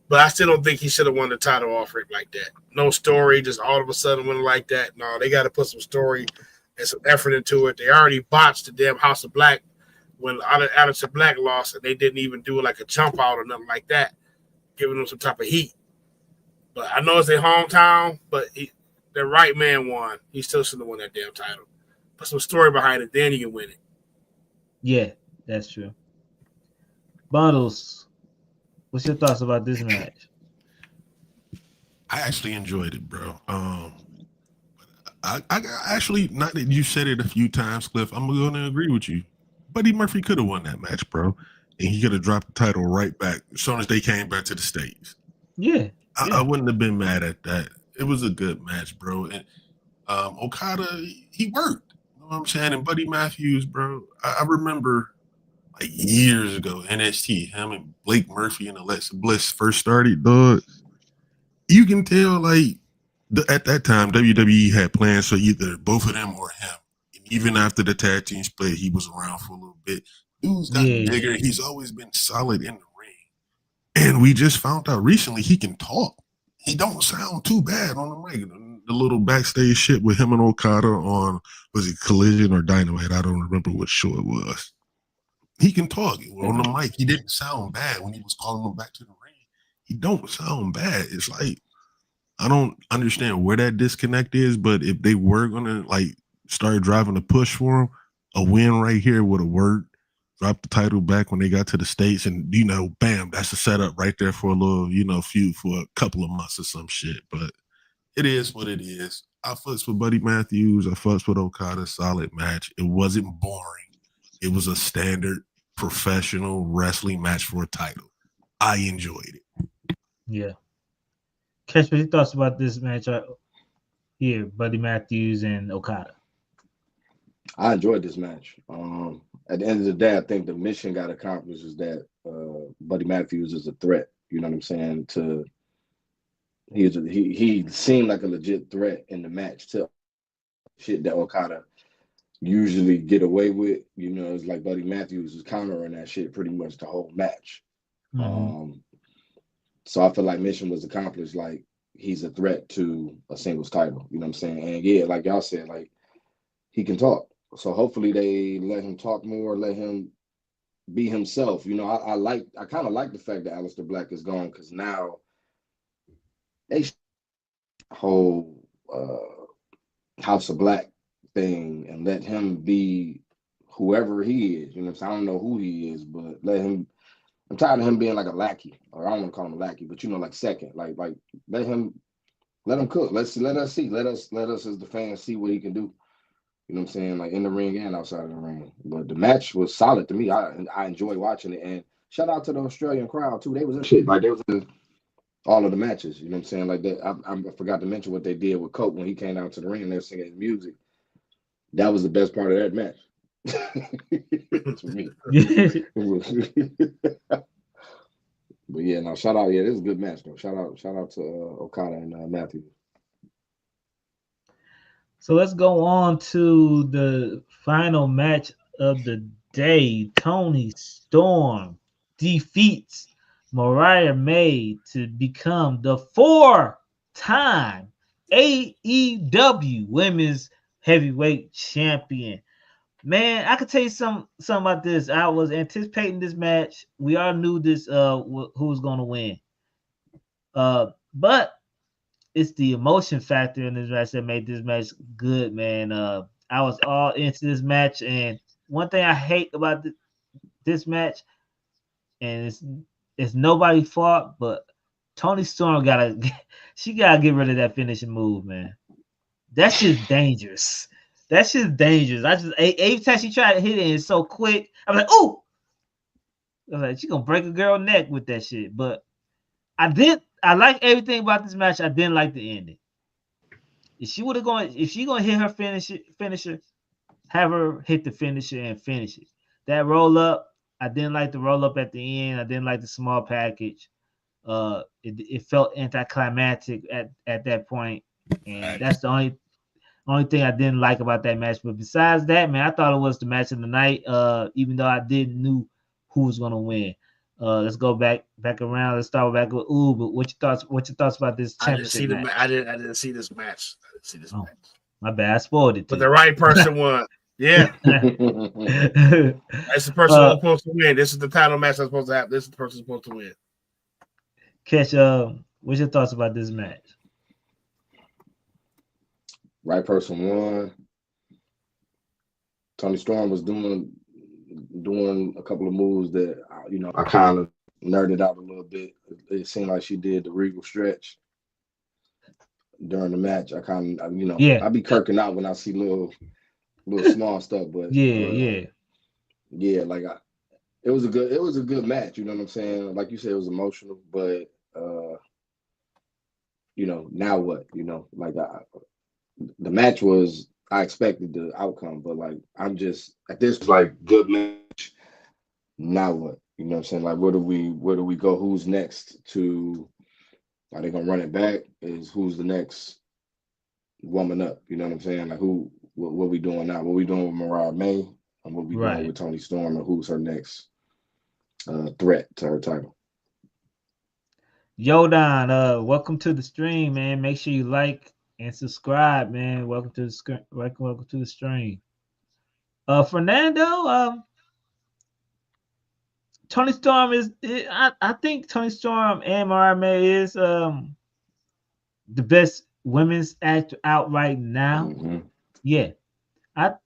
But I still don't think he should have won the title off it like that. No story, just all of a sudden went like that. No, they got to put some story and some effort into it. They already botched the damn House of Black when Aleister Black lost, and they didn't even do like a jump out or nothing like that, giving them some type of heat. But I know it's their hometown, but the right man won. He still shouldn't have won that damn title. Put some story behind it, then you can win it. Yeah, that's true. Bundles, what's your thoughts about this match? I actually enjoyed it, bro. I actually, not that you said it a few times, Cliff, I'm going to agree with you. Buddy Murphy could have won that match, bro. And he could have dropped the title right back as soon as they came back to the States. Yeah. I wouldn't have been mad at that. It was a good match, bro. And Okada, he worked. You know what I'm saying? And Buddy Matthews, bro, I remember like years ago, NXT, him and Blake Murphy and Alexa Bliss first started, dog. You can tell, like, at that time, WWE had plans for either both of them or him. And even after the tag team split, he was around for a little bit. Dude's got bigger. He's always been solid in the ring. And we just found out recently he can talk. He don't sound too bad on the mic. The little backstage shit with him and Okada on, was it Collision or Dynamite? I don't remember what show it was. He can talk. On the mic, he didn't sound bad when he was calling him back to the ring. He don't sound bad. It's like, I don't understand where that disconnect is, but if they were going to like start driving a push for him, a win right here would have worked. Drop the title back when they got to the States, and bam, that's a setup right there for a little, feud for a couple of months or some shit. But it is what it is. I fucks with Buddy Matthews. I fucks with Okada. Solid match. It wasn't boring. It was a standard professional wrestling match for a title. I enjoyed it. Yeah. Catch, what your thoughts about this match here, Buddy Matthews and Okada? I enjoyed this match. At the end of the day, I think the mission got accomplished is that Buddy Matthews is a threat. You know what I'm saying? He seemed like a legit threat in the match to shit that Okada usually get away with. It's like Buddy Matthews was countering that shit pretty much the whole match. Mm-hmm. So I feel like mission was accomplished. Like, he's a threat to a singles title. You know what I'm saying? And yeah, like y'all said, like, he can talk. So hopefully they let him talk more, let him be himself. I kind of like the fact that Aleister Black is gone, because now they whole House of Black thing and let him be whoever he is. I don't know who he is, but let him I'm tired of him being like a lackey, or I don't want to call him a lackey, but like second, like let him cook. Let us see. Let us as the fans see what he can do. You know what I'm saying? Like in the ring and outside of the ring. But the match was solid to me. I enjoy watching it. And shout out to the Australian crowd too. They was in shit. Like they was in all of the matches. You know what I'm saying? Like that. I forgot to mention what they did with Coke when he came out to the ring and they were singing his music. That was the best part of that match. To me. But yeah, no, shout out. Yeah, this is a good match though. Shout out to Okada and Matthew. So let's go on to the final match of the day. Toni Storm defeats Mariah May to become the 4-time AEW Women's Heavyweight Champion. Man, I could tell you something about this. I was anticipating this match. We all knew this who was going to win. But it's the emotion factor in this match that made this match good, man. I was all into this match, and one thing I hate about this match, and it's nobody's fault, but Toni Storm gotta get rid of that finishing move, man. That's just dangerous. That's just dangerous. Every time she tried to hit it, it's so quick. I'm like, ooh. I was like, she gonna break a girl neck with that shit. But I like everything about this match. I didn't like the ending. If she gonna hit her finisher, have her hit the finisher and finish it. That roll up, I didn't like the roll up at the end. I didn't like the small package. It felt anticlimactic at that point, and that's the only thing I didn't like about that match. But besides that, man, I thought it was the match of the night. Even though I didn't knew who was gonna win. Let's go back around. Let's start back with But what's your thoughts about this championship match? I didn't see this match. Match. My bad. I spoiled it. But the right person won. Yeah. That's the person who's supposed to win. This is the title match that's supposed to happen. This is the person supposed to win. Catch, what's your thoughts about this match? Right person won. Toni Storm was doing a couple of moves that I kind of nerded out a little bit. It seemed like she did the Regal stretch during the match. I kind of I be kirking out when I see little small stuff, but yeah, like it was a good match. You know what I'm saying? Like you said, it was emotional, but now what? Like the match was. I expected the outcome, but like I'm just at this like good match. Now what? You know what I'm saying? Like where do we go? Who's next to? Are they gonna run it back? Who's the next woman up? You know what I'm saying? Like what we doing now? What we doing with Mariah May? And what we doing with Toni Storm? And who's her next threat to her title? Yodan, welcome to the stream, man. Make sure you like and subscribe, man. Welcome to the stream. Fernando, Toni Storm is. I think Toni Storm and Mariah May is the best women's act out right now. Mm-hmm. Yeah,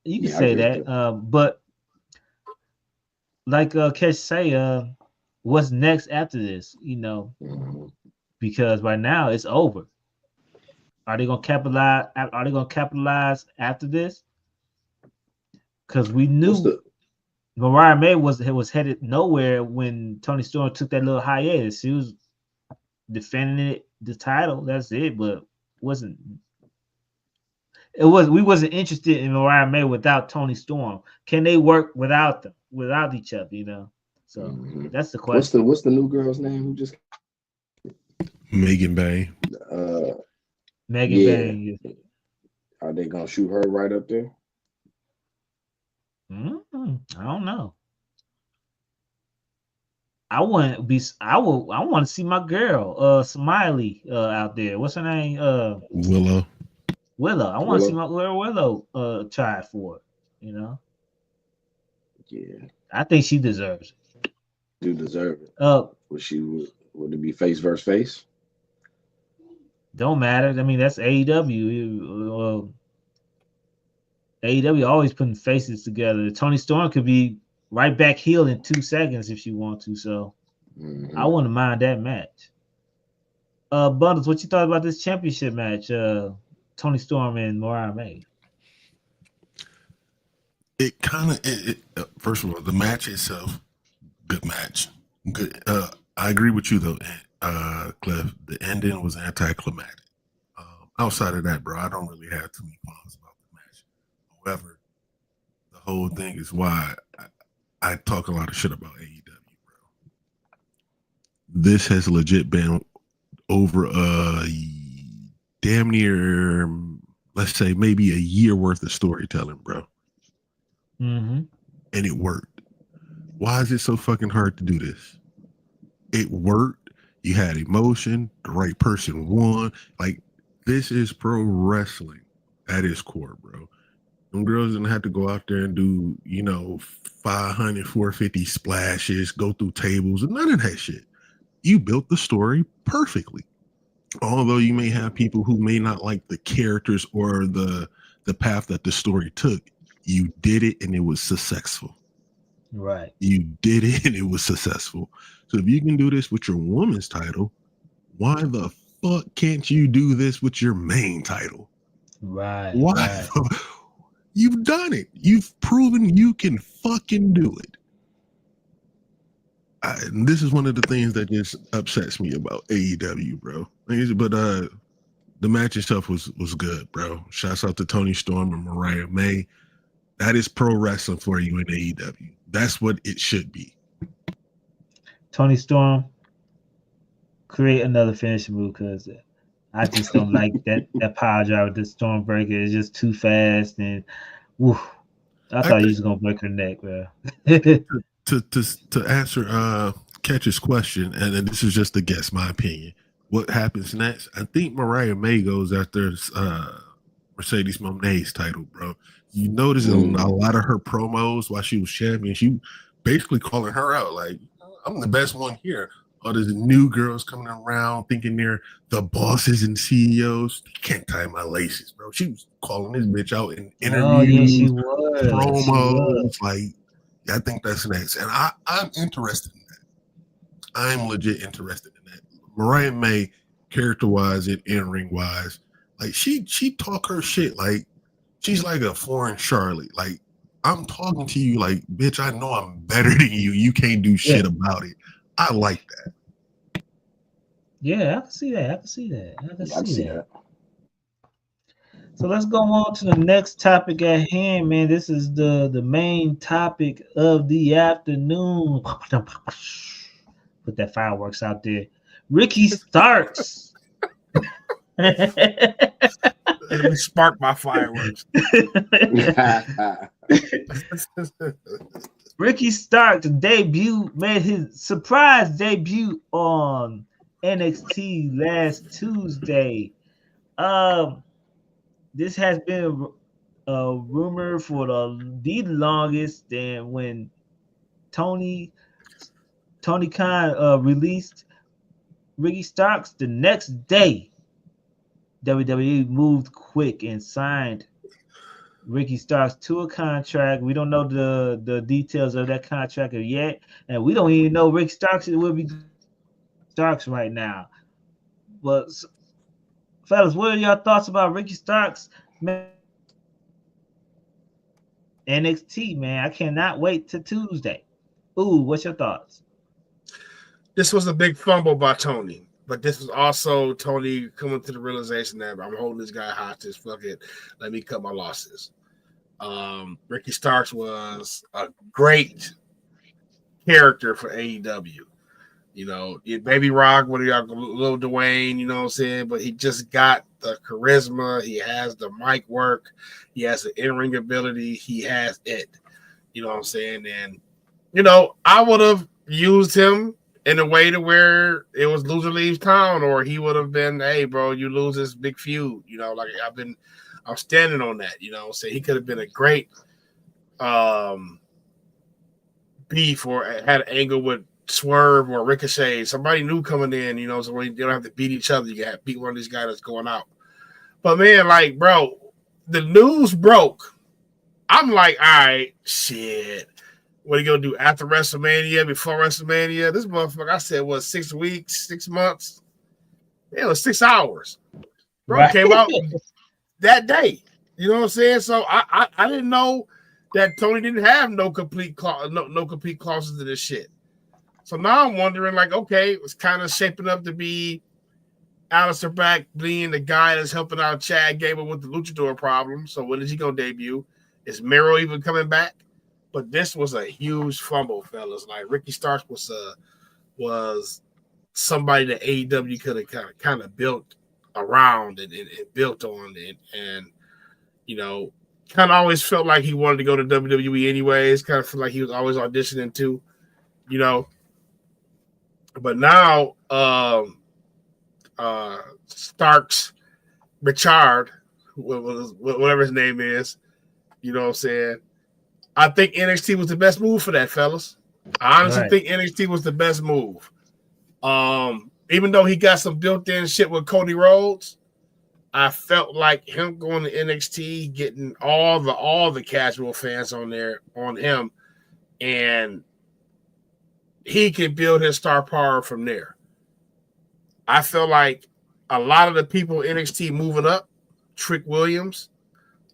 you can say that. But like Kesh say, what's next after this? Mm-hmm. Because right now it's over. Are they gonna capitalize? Are they gonna capitalize after this? Because we knew Mariah May was headed nowhere when Toni Storm took that little hiatus. She was defending the title. That's it, but we wasn't interested in Mariah May without Toni Storm. Can they work without each other? So that's the question. What's the new girl's name who just Megan Bay? Megan Bay. Are they gonna shoot her right up there? I don't know. I want to see my girl, Smiley, out there. What's her name? Willow. I want to see my girl Willow try for it. Yeah. I think she deserves it. Do deserve it. Would it be face versus face? Don't matter. I mean, that's AEW. AEW always putting faces together. Toni Storm could be right back heel in 2 seconds if she wants to. So Mhm. I wouldn't mind that match. Bundles, what you thought about this championship match? Tony Storm and Mariah May. It kind of, first of all, the match itself, good match. Good. I agree with you though, Cliff. The ending was anticlimactic. Outside of that, bro, I don't really have too many qualms about the match. However, the whole thing is why I talk a lot of shit about AEW, bro. This has legit been over a damn near, let's say, maybe a year worth of storytelling, bro. Mm-hmm. And it worked. Why is it so fucking hard to do this? It worked. You had emotion. The right person won. Like, this is pro wrestling at its core, bro. Them girls didn't have to go out there and do, 500, 450 splashes, go through tables, and none of that shit. You built the story perfectly. Although you may have people who may not like the characters or the path that the story took, you did it and it was successful. Right. You did it and it was successful. So if you can do this with your woman's title, why the fuck can't you do this with your main title? Right. Why? Right. You've done it. You've proven you can fucking do it. And this is one of the things that just upsets me about AEW, bro. But the match itself was good, bro. Shouts out to Tony Storm and Mariah May. That is pro wrestling for you in AEW. That's what it should be. Tony Storm, create another finishing move because I just don't like that power drive with the Stormbreaker. It's just too fast and woo. I thought he was gonna break her neck, bro. to answer Catch's question, and this is just a guess, my opinion. What happens next? I think Mariah May goes after Mercedes Moné's title, bro. You notice in a lot of her promos while she was champion, she basically calling her out like, I'm the best one here. All these new girls coming around thinking they're the bosses and CEOs. You can't tie my laces, bro. She was calling this bitch out in interviews, Oh yeah, she was. promos. Like, I think that's next. And I'm interested in that. I'm legit interested in that. Mariah May, character-wise and in-ring wise, like she talk her shit like she's like a foreign Charlotte. Like, I'm talking to you like, bitch, I know I'm better than you. You can't do shit about it. I like that. Yeah, I can see that. I can see that. So let's go on to the next topic at hand, man. This is the main topic of the afternoon. Put that fireworks out there. Ricky Starks. Let me spark my fireworks. Ricky Starks made his surprise debut on NXT last Tuesday. This has been a rumor for the longest. Than when Tony Khan released Ricky Starks, the next day WWE moved quick and signed Ricky Starks to a contract. We don't know the details of that contract yet, and we don't even know Ricky Starks will be Starks right now. But fellas, what are your thoughts about Ricky Starks? Man, NXT, man, I cannot wait to Tuesday. Ooh, what's your thoughts? This was a big fumble by Tony, but this was also Tony coming to the realization that I'm holding this guy hostage. Fuck it, let me cut my losses. Ricky Starks was a great character for AEW. You know, Baby Rock, what are y'all, Lil Dwayne, you know what I'm saying? But he just got the charisma. He has the mic work. He has the in-ring ability. He has it. You know what I'm saying? And, I would have used him in a way to where it was loser leaves town, or he would have been, hey, bro, you lose this big feud. Like I'm standing on that, so he could have been a great beef or had an angle with Swerve or Ricochet, somebody new coming in, so when you don't have to beat each other, you got to beat one of these guys that's going out. But man, like, bro, the news broke. I'm like, all right, shit. What are you gonna do after WrestleMania, before WrestleMania? This motherfucker, I said, what, 6 weeks, 6 months? It was 6 hours. Bro came out that day. You know what I'm saying? So I didn't know that Tony didn't have no complete clauses to this shit. So now I'm wondering, like, okay, it was kind of shaping up to be Aleister Black being the guy that's helping out Chad Gable with the luchador problem. So when is he gonna debut? Is Miro even coming back? But this was a huge fumble, fellas. Like Ricky Starks was somebody that AEW could have kind of built around and built on, and you know, kind of always felt like he wanted to go to WWE anyways. Kind of felt like he was always auditioning too, you know. But now, Starks, Richard, whatever his name is, you know what I'm saying? I think NXT was the best move for that, fellas. I honestly think NXT was the best move. Even though he got some built-in shit with Cody Rhodes, I felt like him going to NXT, getting all the casual fans on him, and he can build his star power from there. I feel like a lot of the people in NXT moving up, Trick Williams,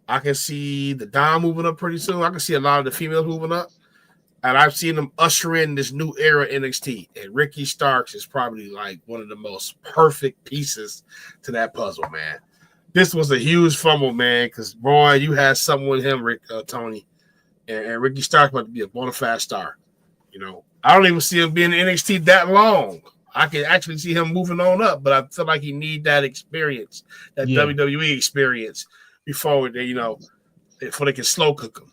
I can see the Dom moving up pretty soon. I can see a lot of the females moving up. And I've seen them usher in this new era NXT. And Ricky Starks is probably like one of the most perfect pieces to that puzzle, man. This was a huge fumble, man, because, boy, you had something with him, Tony. And Ricky Starks about to be a bona fide star. You know, I don't even see him being in NXT that long. I can actually see him moving on up, but I feel like he need that experience, that WWE experience, before they can slow cook him.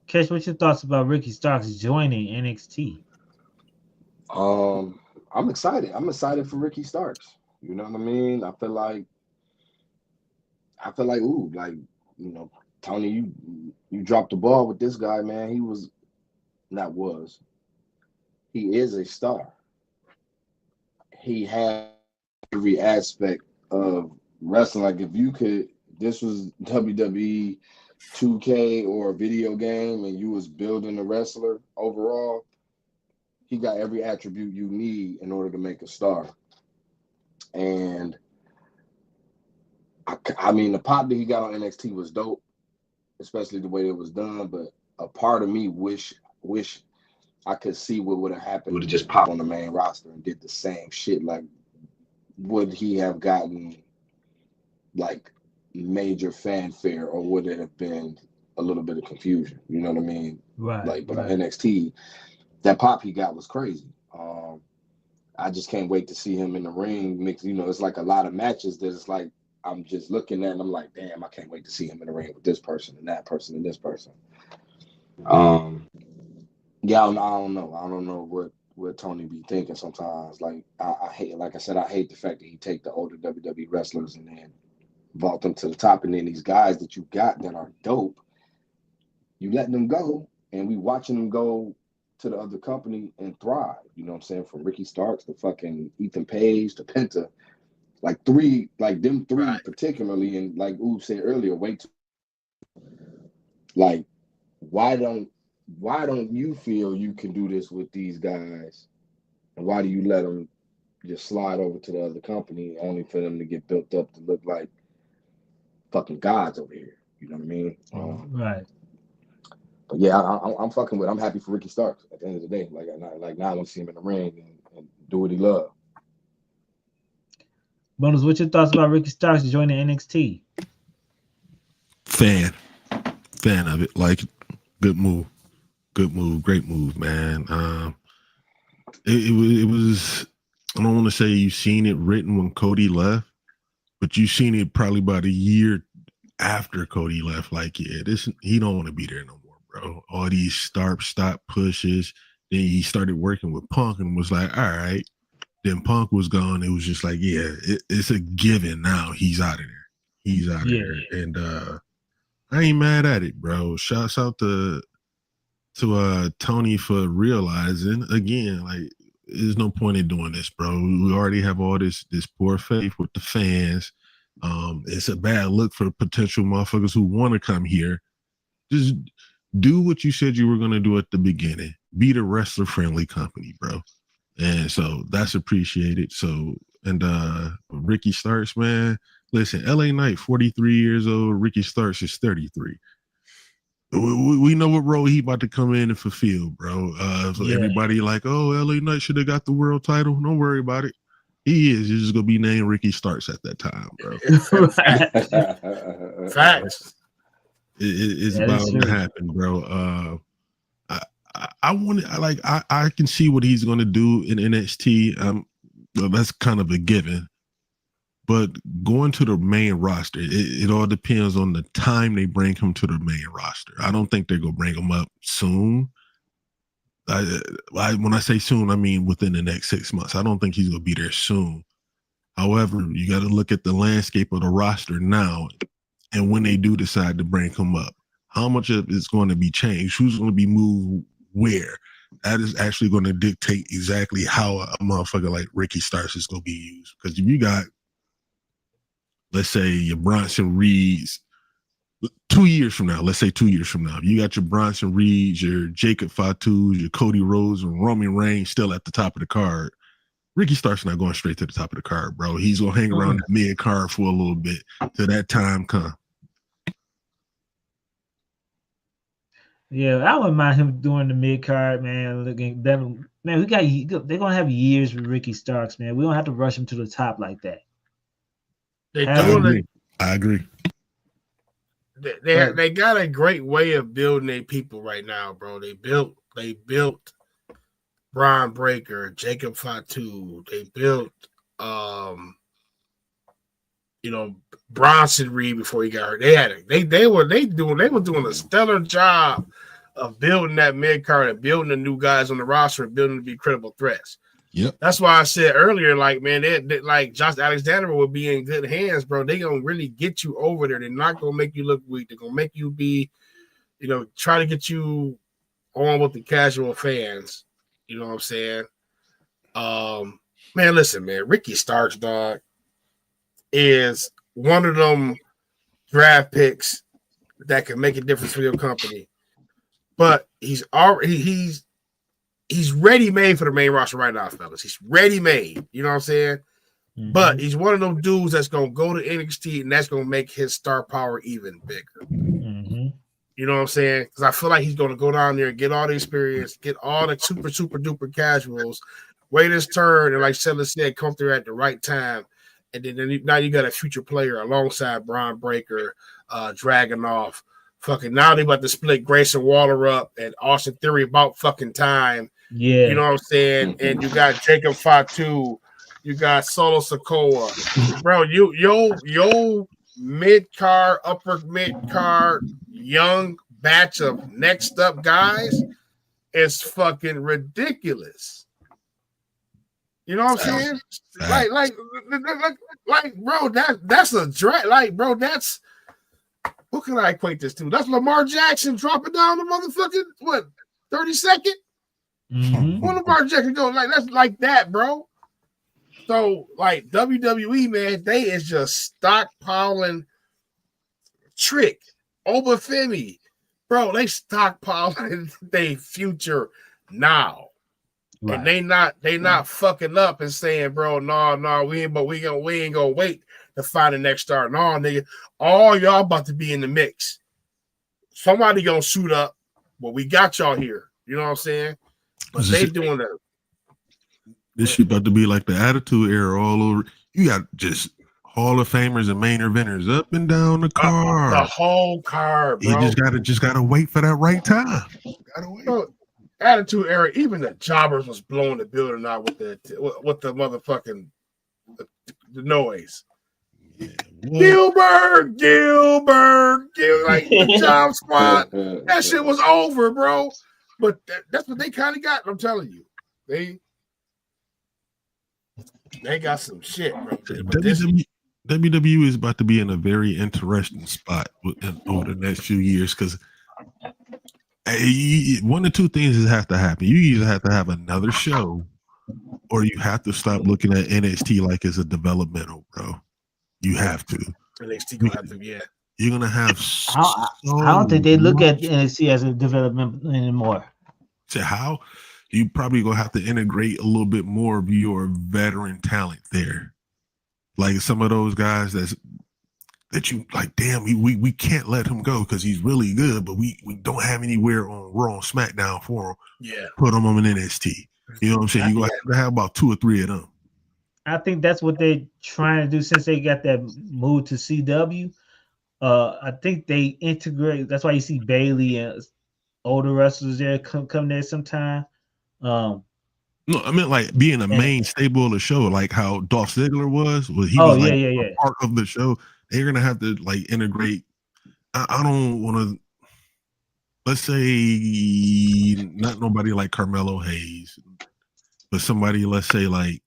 Kesh, what's your thoughts about Ricky Starks joining NXT? I'm excited. I'm excited for Ricky Starks. You know what I mean? I feel like, ooh, like, you know, Tony, you dropped the ball with this guy, man. He is a star. He had every aspect of wrestling. Like, if you could, this was WWE 2K or a video game and you was building a wrestler overall, he got every attribute you need in order to make a star. And I mean, the pop that he got on NXT was dope, especially the way it was done. But a part of me wish I could see what would have happened. Would have just popped on the main roster and did the same shit. Like, would he have gotten like major fanfare, or would it have been a little bit of confusion? You know what I mean? Right. Like, but on NXT, that pop he got was crazy. I just can't wait to see him in the ring. Mix, you know, it's like a lot of matches that it's like I'm just looking at and I'm like, damn, I can't wait to see him in the ring with this person and that person and this person. Yeah, I don't know. I don't know what Tony be thinking sometimes. Like, I hate, like I said, I hate the fact that he take the older WWE wrestlers and then vault them to the top, and then these guys that you got that are dope, you let them go, and we watching them go to the other company and thrive. You know what I'm saying? From Ricky Starks to fucking Ethan Page to Penta, like them three right. Particularly, and like Oob said earlier, like, why don't you feel you can do this with these guys, and why do you let them just slide over to the other company only for them to get built up to look like fucking gods over here? You know what I mean? Right. But yeah, I'm fucking with. I'm happy for Ricky Starks at the end of the day. Like now I want to see him in the ring and do what he loves. Bonus, what's your thoughts about Ricky Starks joining NXT? Fan of it. Like, good move, great move, man. It was. I don't want to say you've seen it written when Cody left, but you've seen it probably about a year after Cody left. Like, yeah, he don't want to be there no more, bro. All these stop pushes. Then he started working with Punk and was like, all right. Then Punk was gone. It was just like, yeah, it's a given now. He's out of there. And I ain't mad at it, bro. Shouts out to Tony for realizing, again, like, there's no point in doing this, bro. We already have all this poor faith with the fans. It's a bad look for potential motherfuckers who want to come here. Just do what you said you were going to do at the beginning. Be the wrestler friendly company, bro. And so that's appreciated. So, and Ricky Starks, man, listen, LA Knight, 43 years old. Ricky Starks is 33. We know what role he about to come in and fulfill, bro. So everybody like, oh, LA Knight should have got the world title. Don't worry about it. He is. He's just gonna be named Ricky Starks at that time, bro. Facts. It's about to happen, bro. I can see what he's gonna do in NXT. That's kind of a given. But going to the main roster, it all depends on the time they bring him to the main roster. I don't think they're gonna bring him up soon. When I say soon, I mean within the next 6 months. I don't think he's gonna be there soon. However, you got to look at the landscape of the roster now, and when they do decide to bring him up, how much of it's going to be changed? Who's going to be moved where? That is actually going to dictate exactly how a motherfucker like Ricky Starks is going to be used. Because if you got, let's say, your Bronson Reeds 2 years from now, you got your Bronson Reeds, your Jacob Fatu, your Cody Rhodes, and Roman Reigns still at the top of the card. Ricky Starks not going straight to the top of the card, bro. He's going to hang around the mid card for a little bit till that time comes. Yeah, I wouldn't mind him doing the mid card, man. Looking better, man. They're gonna have years with Ricky Starks, man. We don't have to rush him to the top like that. I agree. They got a great way of building their people right now, bro. They built Brian Breaker, Jacob Fatu. They built Bronson Reed before he got hurt. They were doing a stellar job of building that mid card and building the new guys on the roster and building to be credible threats. Yep. That's why I said earlier, like, man, they like Josh Alexander will be in good hands, bro. They gonna really get you over there. They're not gonna make you look weak. They're gonna make you be, try to get you on with the casual fans. You know what I'm saying? Man, listen, man, Ricky Starks, dog, is one of them draft picks that can make a difference for your company. But he's ready-made for the main roster right now, fellas. He's ready-made. You know what I'm saying? Mm-hmm. But he's one of those dudes that's going to go to NXT, and that's going to make his star power even bigger. Mm-hmm. You know what I'm saying? Because I feel like he's going to go down there and get all the experience, get all the super, super duper casuals, wait his turn, and like Sella said, come through at the right time. And then now you got a future player alongside Brian Breaker, Dragunov. Fucking now they about to split Grayson Waller up and Austin Theory about fucking time. Yeah. You know what I'm saying? And you got Jacob Fatu, you got Solo Sikoa. Bro, yo mid-card, upper mid-card, young batch of next up guys is fucking ridiculous. You know what I'm saying? Like, bro, that's a drag. Like, bro, that's what can I equate this to? That's Lamar Jackson dropping down the motherfucking 32nd? Mm-hmm. When Lamar Jackson go like that's like that, bro. So like WWE, man, they is just stockpiling Trick, Obafemi, bro. They stockpiling their future now. Right. And they not fucking up and saying, bro, no, we ain't gonna wait to find the next star. No, nigga, all y'all about to be in the mix. Somebody gonna shoot up, but we got y'all here. You know what I'm saying? But they doing that. This shit about to be like the Attitude Era all over. You got just Hall of Famers and main eventers up and down the card. The whole card, bro. You just gotta wait for that right time. Gotta wait. Bro, Attitude Era, even the jobbers was blowing the building out with the motherfucking the noise. Yeah, Gilbert, like the job squad. That shit was over, bro. But that's what they kind of got. I'm telling you, they got some shit, bro. WWE is about to be in a very interesting spot over the next few years because one of two things have to happen. You either have to have another show, or you have to stop looking at NXT like it's a developmental, bro. You have to. NXT gonna have to, yeah. You're gonna have. I don't think they look at NXT as a development anymore. To how you probably gonna have to integrate a little bit more of your veteran talent there, like some of those guys that you like. Damn, we can't let him go because he's really good, but we don't have anywhere on Raw and SmackDown for him. Yeah, put him on an NXT. You know what I'm saying? You're gonna have about 2 or 3 of them. I think that's what they're trying to do since they got that move to CW. I think they integrate. That's why you see Bailey and older wrestlers there come there sometime. No, I meant like being a main staple of the show, like how Dolph Ziggler was. He was like a part of the show. They're gonna have to like integrate. I don't want to. Let's say not nobody like Carmelo Hayes, but somebody, let's say like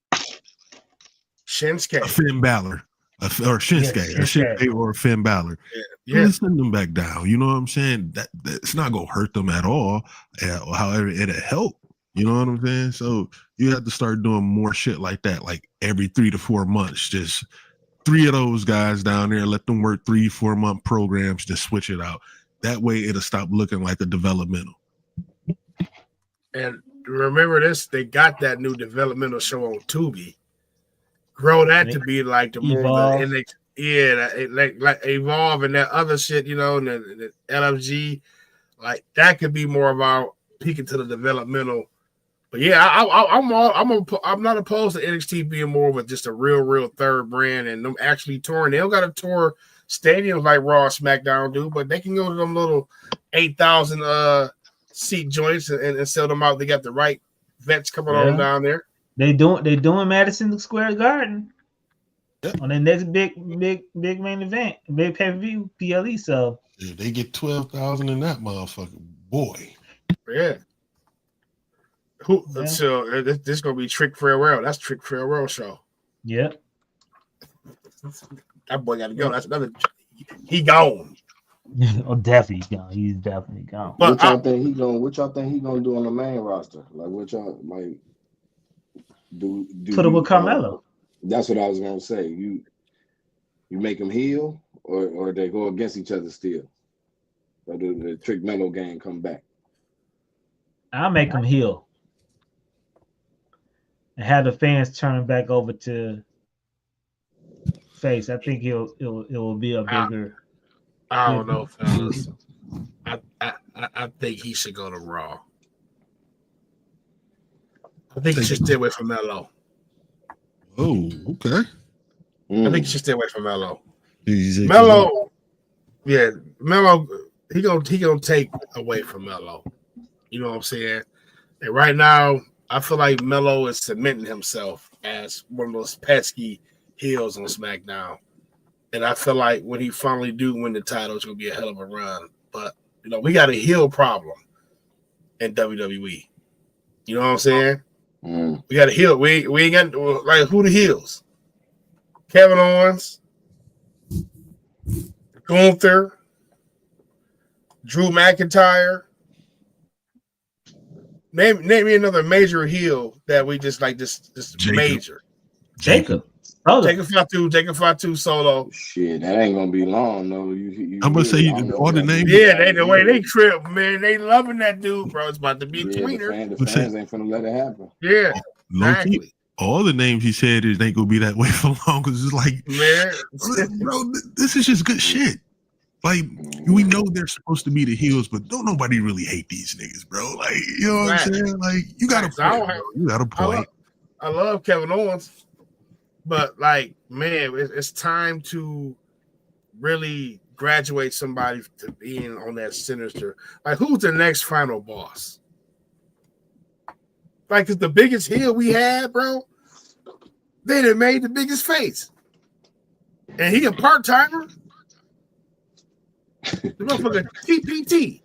Shinsuke, Finn Balor, or Shinsuke, or Finn Balor. Yeah. Send them back down. You know what I'm saying? That's not gonna hurt them at all. However, it'll help. You know what I'm saying? So you have to start doing more shit like that, like every 3 to 4 months. Just 3 of those guys down there, let them work 3-4 month programs, just switch it out. That way it'll stop looking like a developmental. And remember this, they got that new developmental show on Tubi. Grow that to be like the more of the like Evolve and that other shit, you know, and the LFG. Like that could be more of our peeking to the developmental. But yeah, I'm not opposed to NXT being more of just a real third brand and them actually touring. They don't got to tour stadiums like Raw, SmackDown do, but they can go to them little 8,000 seat joints and sell them out. They got the right vets coming on down there. They doing Madison Square Garden on the next big main event, big pay-per-view PLE. So yeah, they get 12,000 in that motherfucker, boy. Yeah. So this gonna be Trick Farewell. That's Trick Farewell show. Yep. That boy got to go. That's another. He gone. Oh, definitely gone. He's definitely gone. But what y'all think he gonna do on the main roster? Like what y'all like? Do put him with Carmelo? That's what I was gonna say. You make him heel, or they go against each other still. Or do the Trick Mello gang come back? I'll make him heel. And have the fans turn back over to face. I think it will be a bigger. I don't know, fellas. I think he should go to Raw. I think he should stay away from Melo. Oh, okay. I think he should stay away from Melo. Melo, he gonna take away from Melo. You know what I'm saying? And right now, I feel like Melo is cementing himself as one of those pesky heels on SmackDown. And I feel like when he finally do win the title, it's gonna be a hell of a run. But you know, we got a heel problem in WWE. You know what I'm saying? We got a heel. We ain't got like who the heels? Kevin Owens, Gunther, Drew McIntyre. Name me another major heel that we just like this major. Jacob Fatu Solo. Shit, that ain't gonna be long though. I'm gonna say all the names. Yeah, the way they trip, man, they loving that dude, bro. It's about to be a tweener. The fans ain't finna let it happen. Yeah, exactly. All the names he said is ain't gonna be that way for long because it's like, man, bro, this is just good shit. Like we know they're supposed to be the heels, but don't nobody really hate these niggas, bro. Like you know what I'm saying? Like you got a point. You got a point. I love Kevin Owens, but like, man, it's time to really graduate somebody to being on that sinister. Like, who's the next final boss? Like, it's the biggest heel we had, bro. They done made the biggest face, and he a part timer. The motherfucker TPT.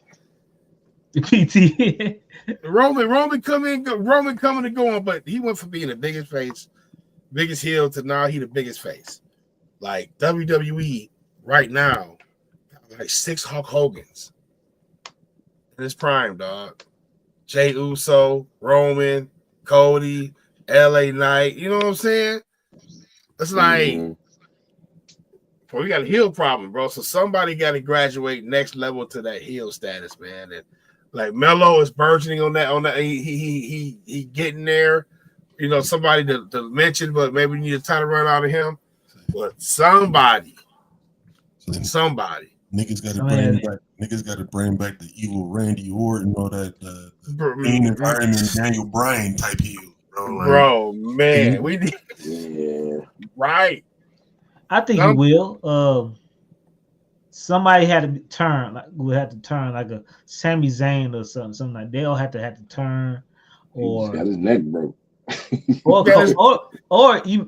The PT. Roman coming and going, but he went from being the biggest face, biggest heel to now he the biggest face. Like WWE right now, like 6 Hulk Hogans in his prime, dog. Jey Uso, Roman, Cody, LA Knight. You know what I'm saying? It's like Bro, we got a heel problem, bro. So somebody got to graduate next level to that heel status, man. And like Melo is burgeoning on that. He getting there. You know, somebody to mention, but maybe we need a title run out of him. But somebody. Niggas got to bring back. Niggas got to bring back the evil Randy Orton or that environment Daniel Bryan type heel, bro. Like, bro, man, we need right. I think he will. Somebody had to turn, like we had to turn like a Sami Zayn or something like they'll have to turn, or he got his neck broke. or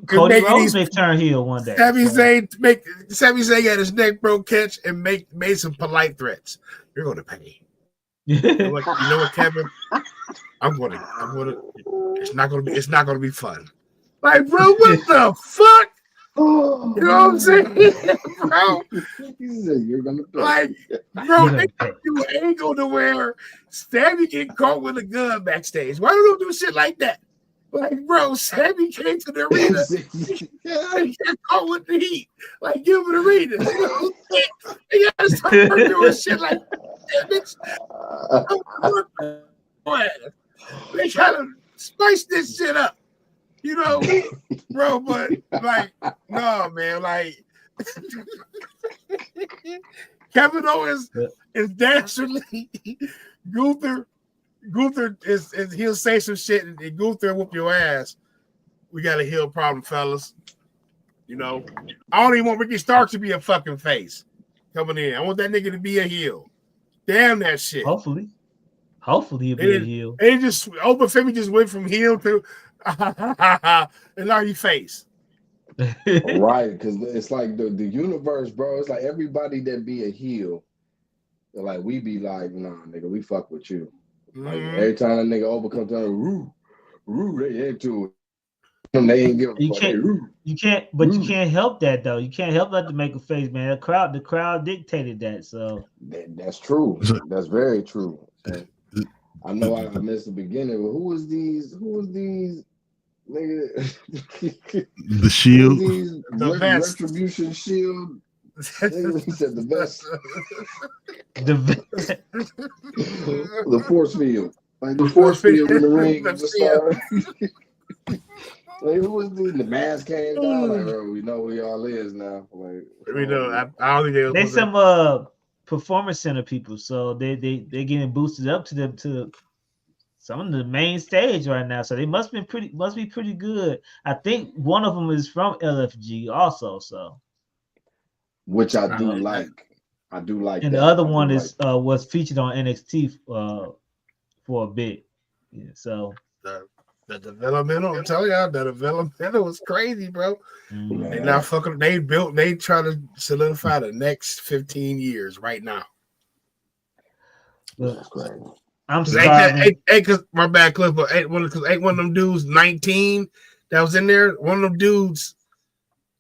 Cody Rhodes may turn heel one day. Sami Zayn got his neck broke catch and made some polite threats. You're gonna pay. You know what, Kevin? I'm gonna. It's not gonna be fun. Like, bro, what the fuck? You know what I'm saying, bro? He said you're gonna pay. Like, bro, they do an angle to where Sami get caught with a gun backstage. Why don't they do shit like that? Like, bro, Sami came to the arena. He got caught with the heat. Like, give him the arena. They gotta start doing shit like that. They gotta spice this shit up. You know, bro, but like, no, man, like Kevin Owens is dastardly. Gunther is he'll say some shit and Gunther whoop your ass. We got a heel problem, fellas. You know, I don't even want Ricky Starks to be a fucking face coming in. I want that nigga to be a heel. Damn that shit. Hopefully he'll be a heel. And just Open Femi just went from heel to and now you face. Right, because it's like the universe, bro. It's like everybody that be a heel, like we be like, nah, nigga, we fuck with you. Like every time a nigga over comes down, they into it. They ain't give a fuck. You can't help that though. You can't help that to make a face, man. The crowd dictated that. So that's true. That's very true. And I know I missed the beginning, but who was these nigga? The Shield, the Retribution Shield. He said the best. The force field. Like the force field in the ring. Like, who was the mask came down? Like, bro, we know who y'all is now. Like, we know. I don't think they some performance center people, so they getting boosted up to some of the main stage right now. So they must be pretty good. I think one of them is from LFG also. So, which I do like. I do like. And that. the other one is was featured on NXT for a bit. Yeah, so. The developmental, I'm telling y'all, the developmental was crazy, bro. Mm-hmm. They not fucking. They try to solidify the next 15 years right now. That's crazy. I'm sorry. Because my bad, Cliff, but ain't one of them dudes 19 that was in there. One of them dudes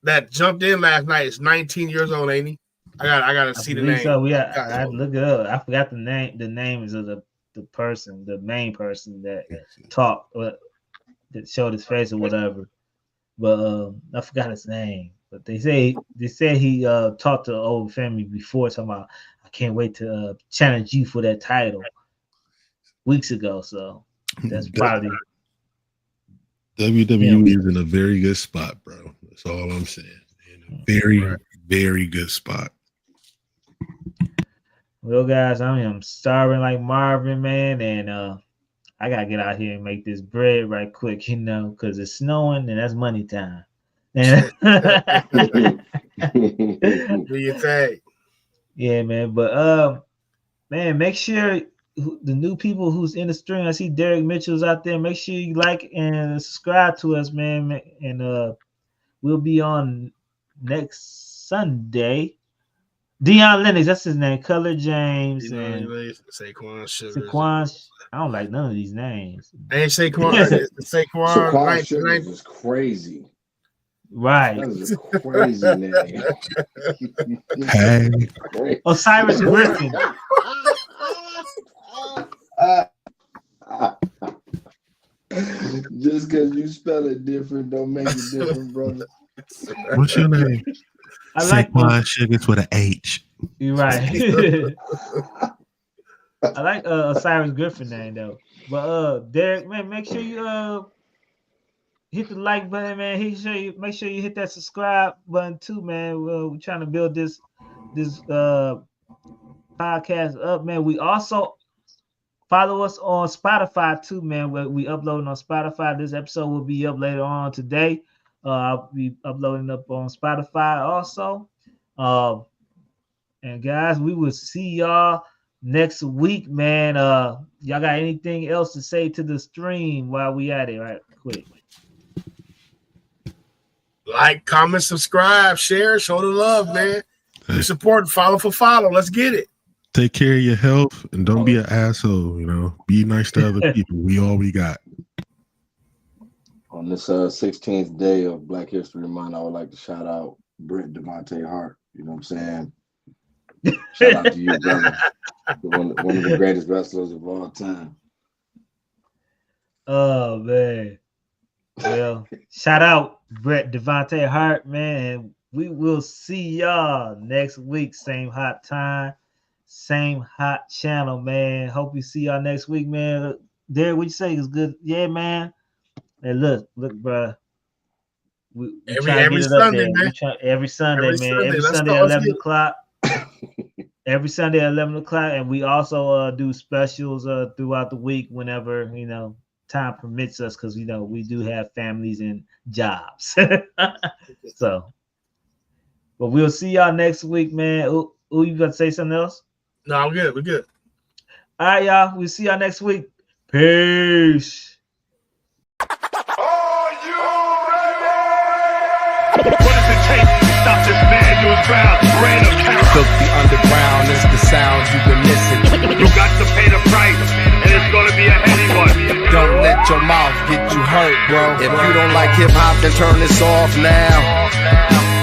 that jumped in last night is 19 years old, ain't he? I gotta see the name. So I had to look it up. I forgot the name. The names of the person, the main person that talked. That showed his face or whatever, but I forgot his name. But they said he talked to Old Family before, talking about I can't wait to challenge you for that title weeks ago. So that's probably WWE is in a very good spot, bro. That's all I'm saying. In a very, very good spot. Well, guys, I am starving like Marvin, man, and I gotta get out here and make this bread right quick, because it's snowing and that's money time. Do your thing. Yeah, man. But man, make sure the new people who's in the stream, I see Derek Mitchell's out there. Make sure you like and subscribe to us, man. And we'll be on next Sunday. Deion Lennox, that's his name. Color James and Saquon. I don't like none of these names. Ain't Saquon. Saquon Sugar is crazy. Right. That is a crazy name. Hey. Osiris Griffin. Just because you spell it different don't make it different, brother. What's your name? I like Saquon Sugars with an H. You're right. I like Osiris Griffin name though. But Derek, man, make sure you hit the like button, man. Make sure you hit that subscribe button too, man. We're trying to build this podcast up, man. We also follow us on Spotify too, man. We uploading on Spotify. This episode will be up later on today. I'll be uploading up on Spotify also. And guys, we will see y'all next week, man. Y'all got anything else to say to the stream while we at it, right? Quick. Like, comment, subscribe, share, show the love, man. We support, follow for follow. Let's get it. Take care of your health and don't be an asshole. Be nice to other people. We all we got. On this 16th day of Black History Month, I would like to shout out Brett Devontae Hart. You know what I'm saying? Shout out to you, brother. One of the greatest wrestlers of all time. Oh, man. Well, shout out Brett Devontae Hart, man. We will see y'all next week. Same hot time, same hot channel, man. Hope we see y'all next week, man. Derek, what you say is good? Yeah, man. And look, bro. We every Sunday, man. Every Sunday, man. Every Sunday at 11 o'clock. Every Sunday at 11 o'clock. And we also do specials throughout the week whenever, time permits us, because, we do have families and jobs. So, but we'll see y'all next week, man. Ooh, you got to say something else? No, I'm good. We're good. All right, y'all. We'll see y'all next week. Peace. Stop this manual ground, brain of terror. Filthy underground is the sound you've been missing. You got to pay the price, and it's gonna be a heavy one. Don't let your mouth get you hurt, bro. If you don't like hip hop, then turn this off now.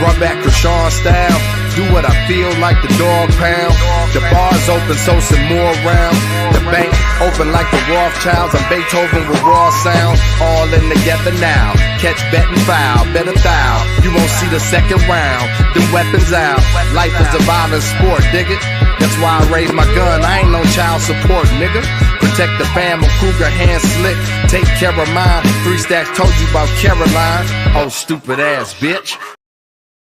Run back to Sean style. Do what I feel like the dog pound. The bar's open, so some more round. The bank open like the Rothschilds. I'm Beethoven with raw sound. All in together now. Catch, bet, and foul. Better thou. You won't see the second round. Them weapons out. Life is a violent sport, dig it? That's why I raise my gun. I ain't no child support, nigga. Protect the fam of Kruger, hand slick. Take care of mine. 3 stacks told you about Caroline. Oh, stupid ass bitch.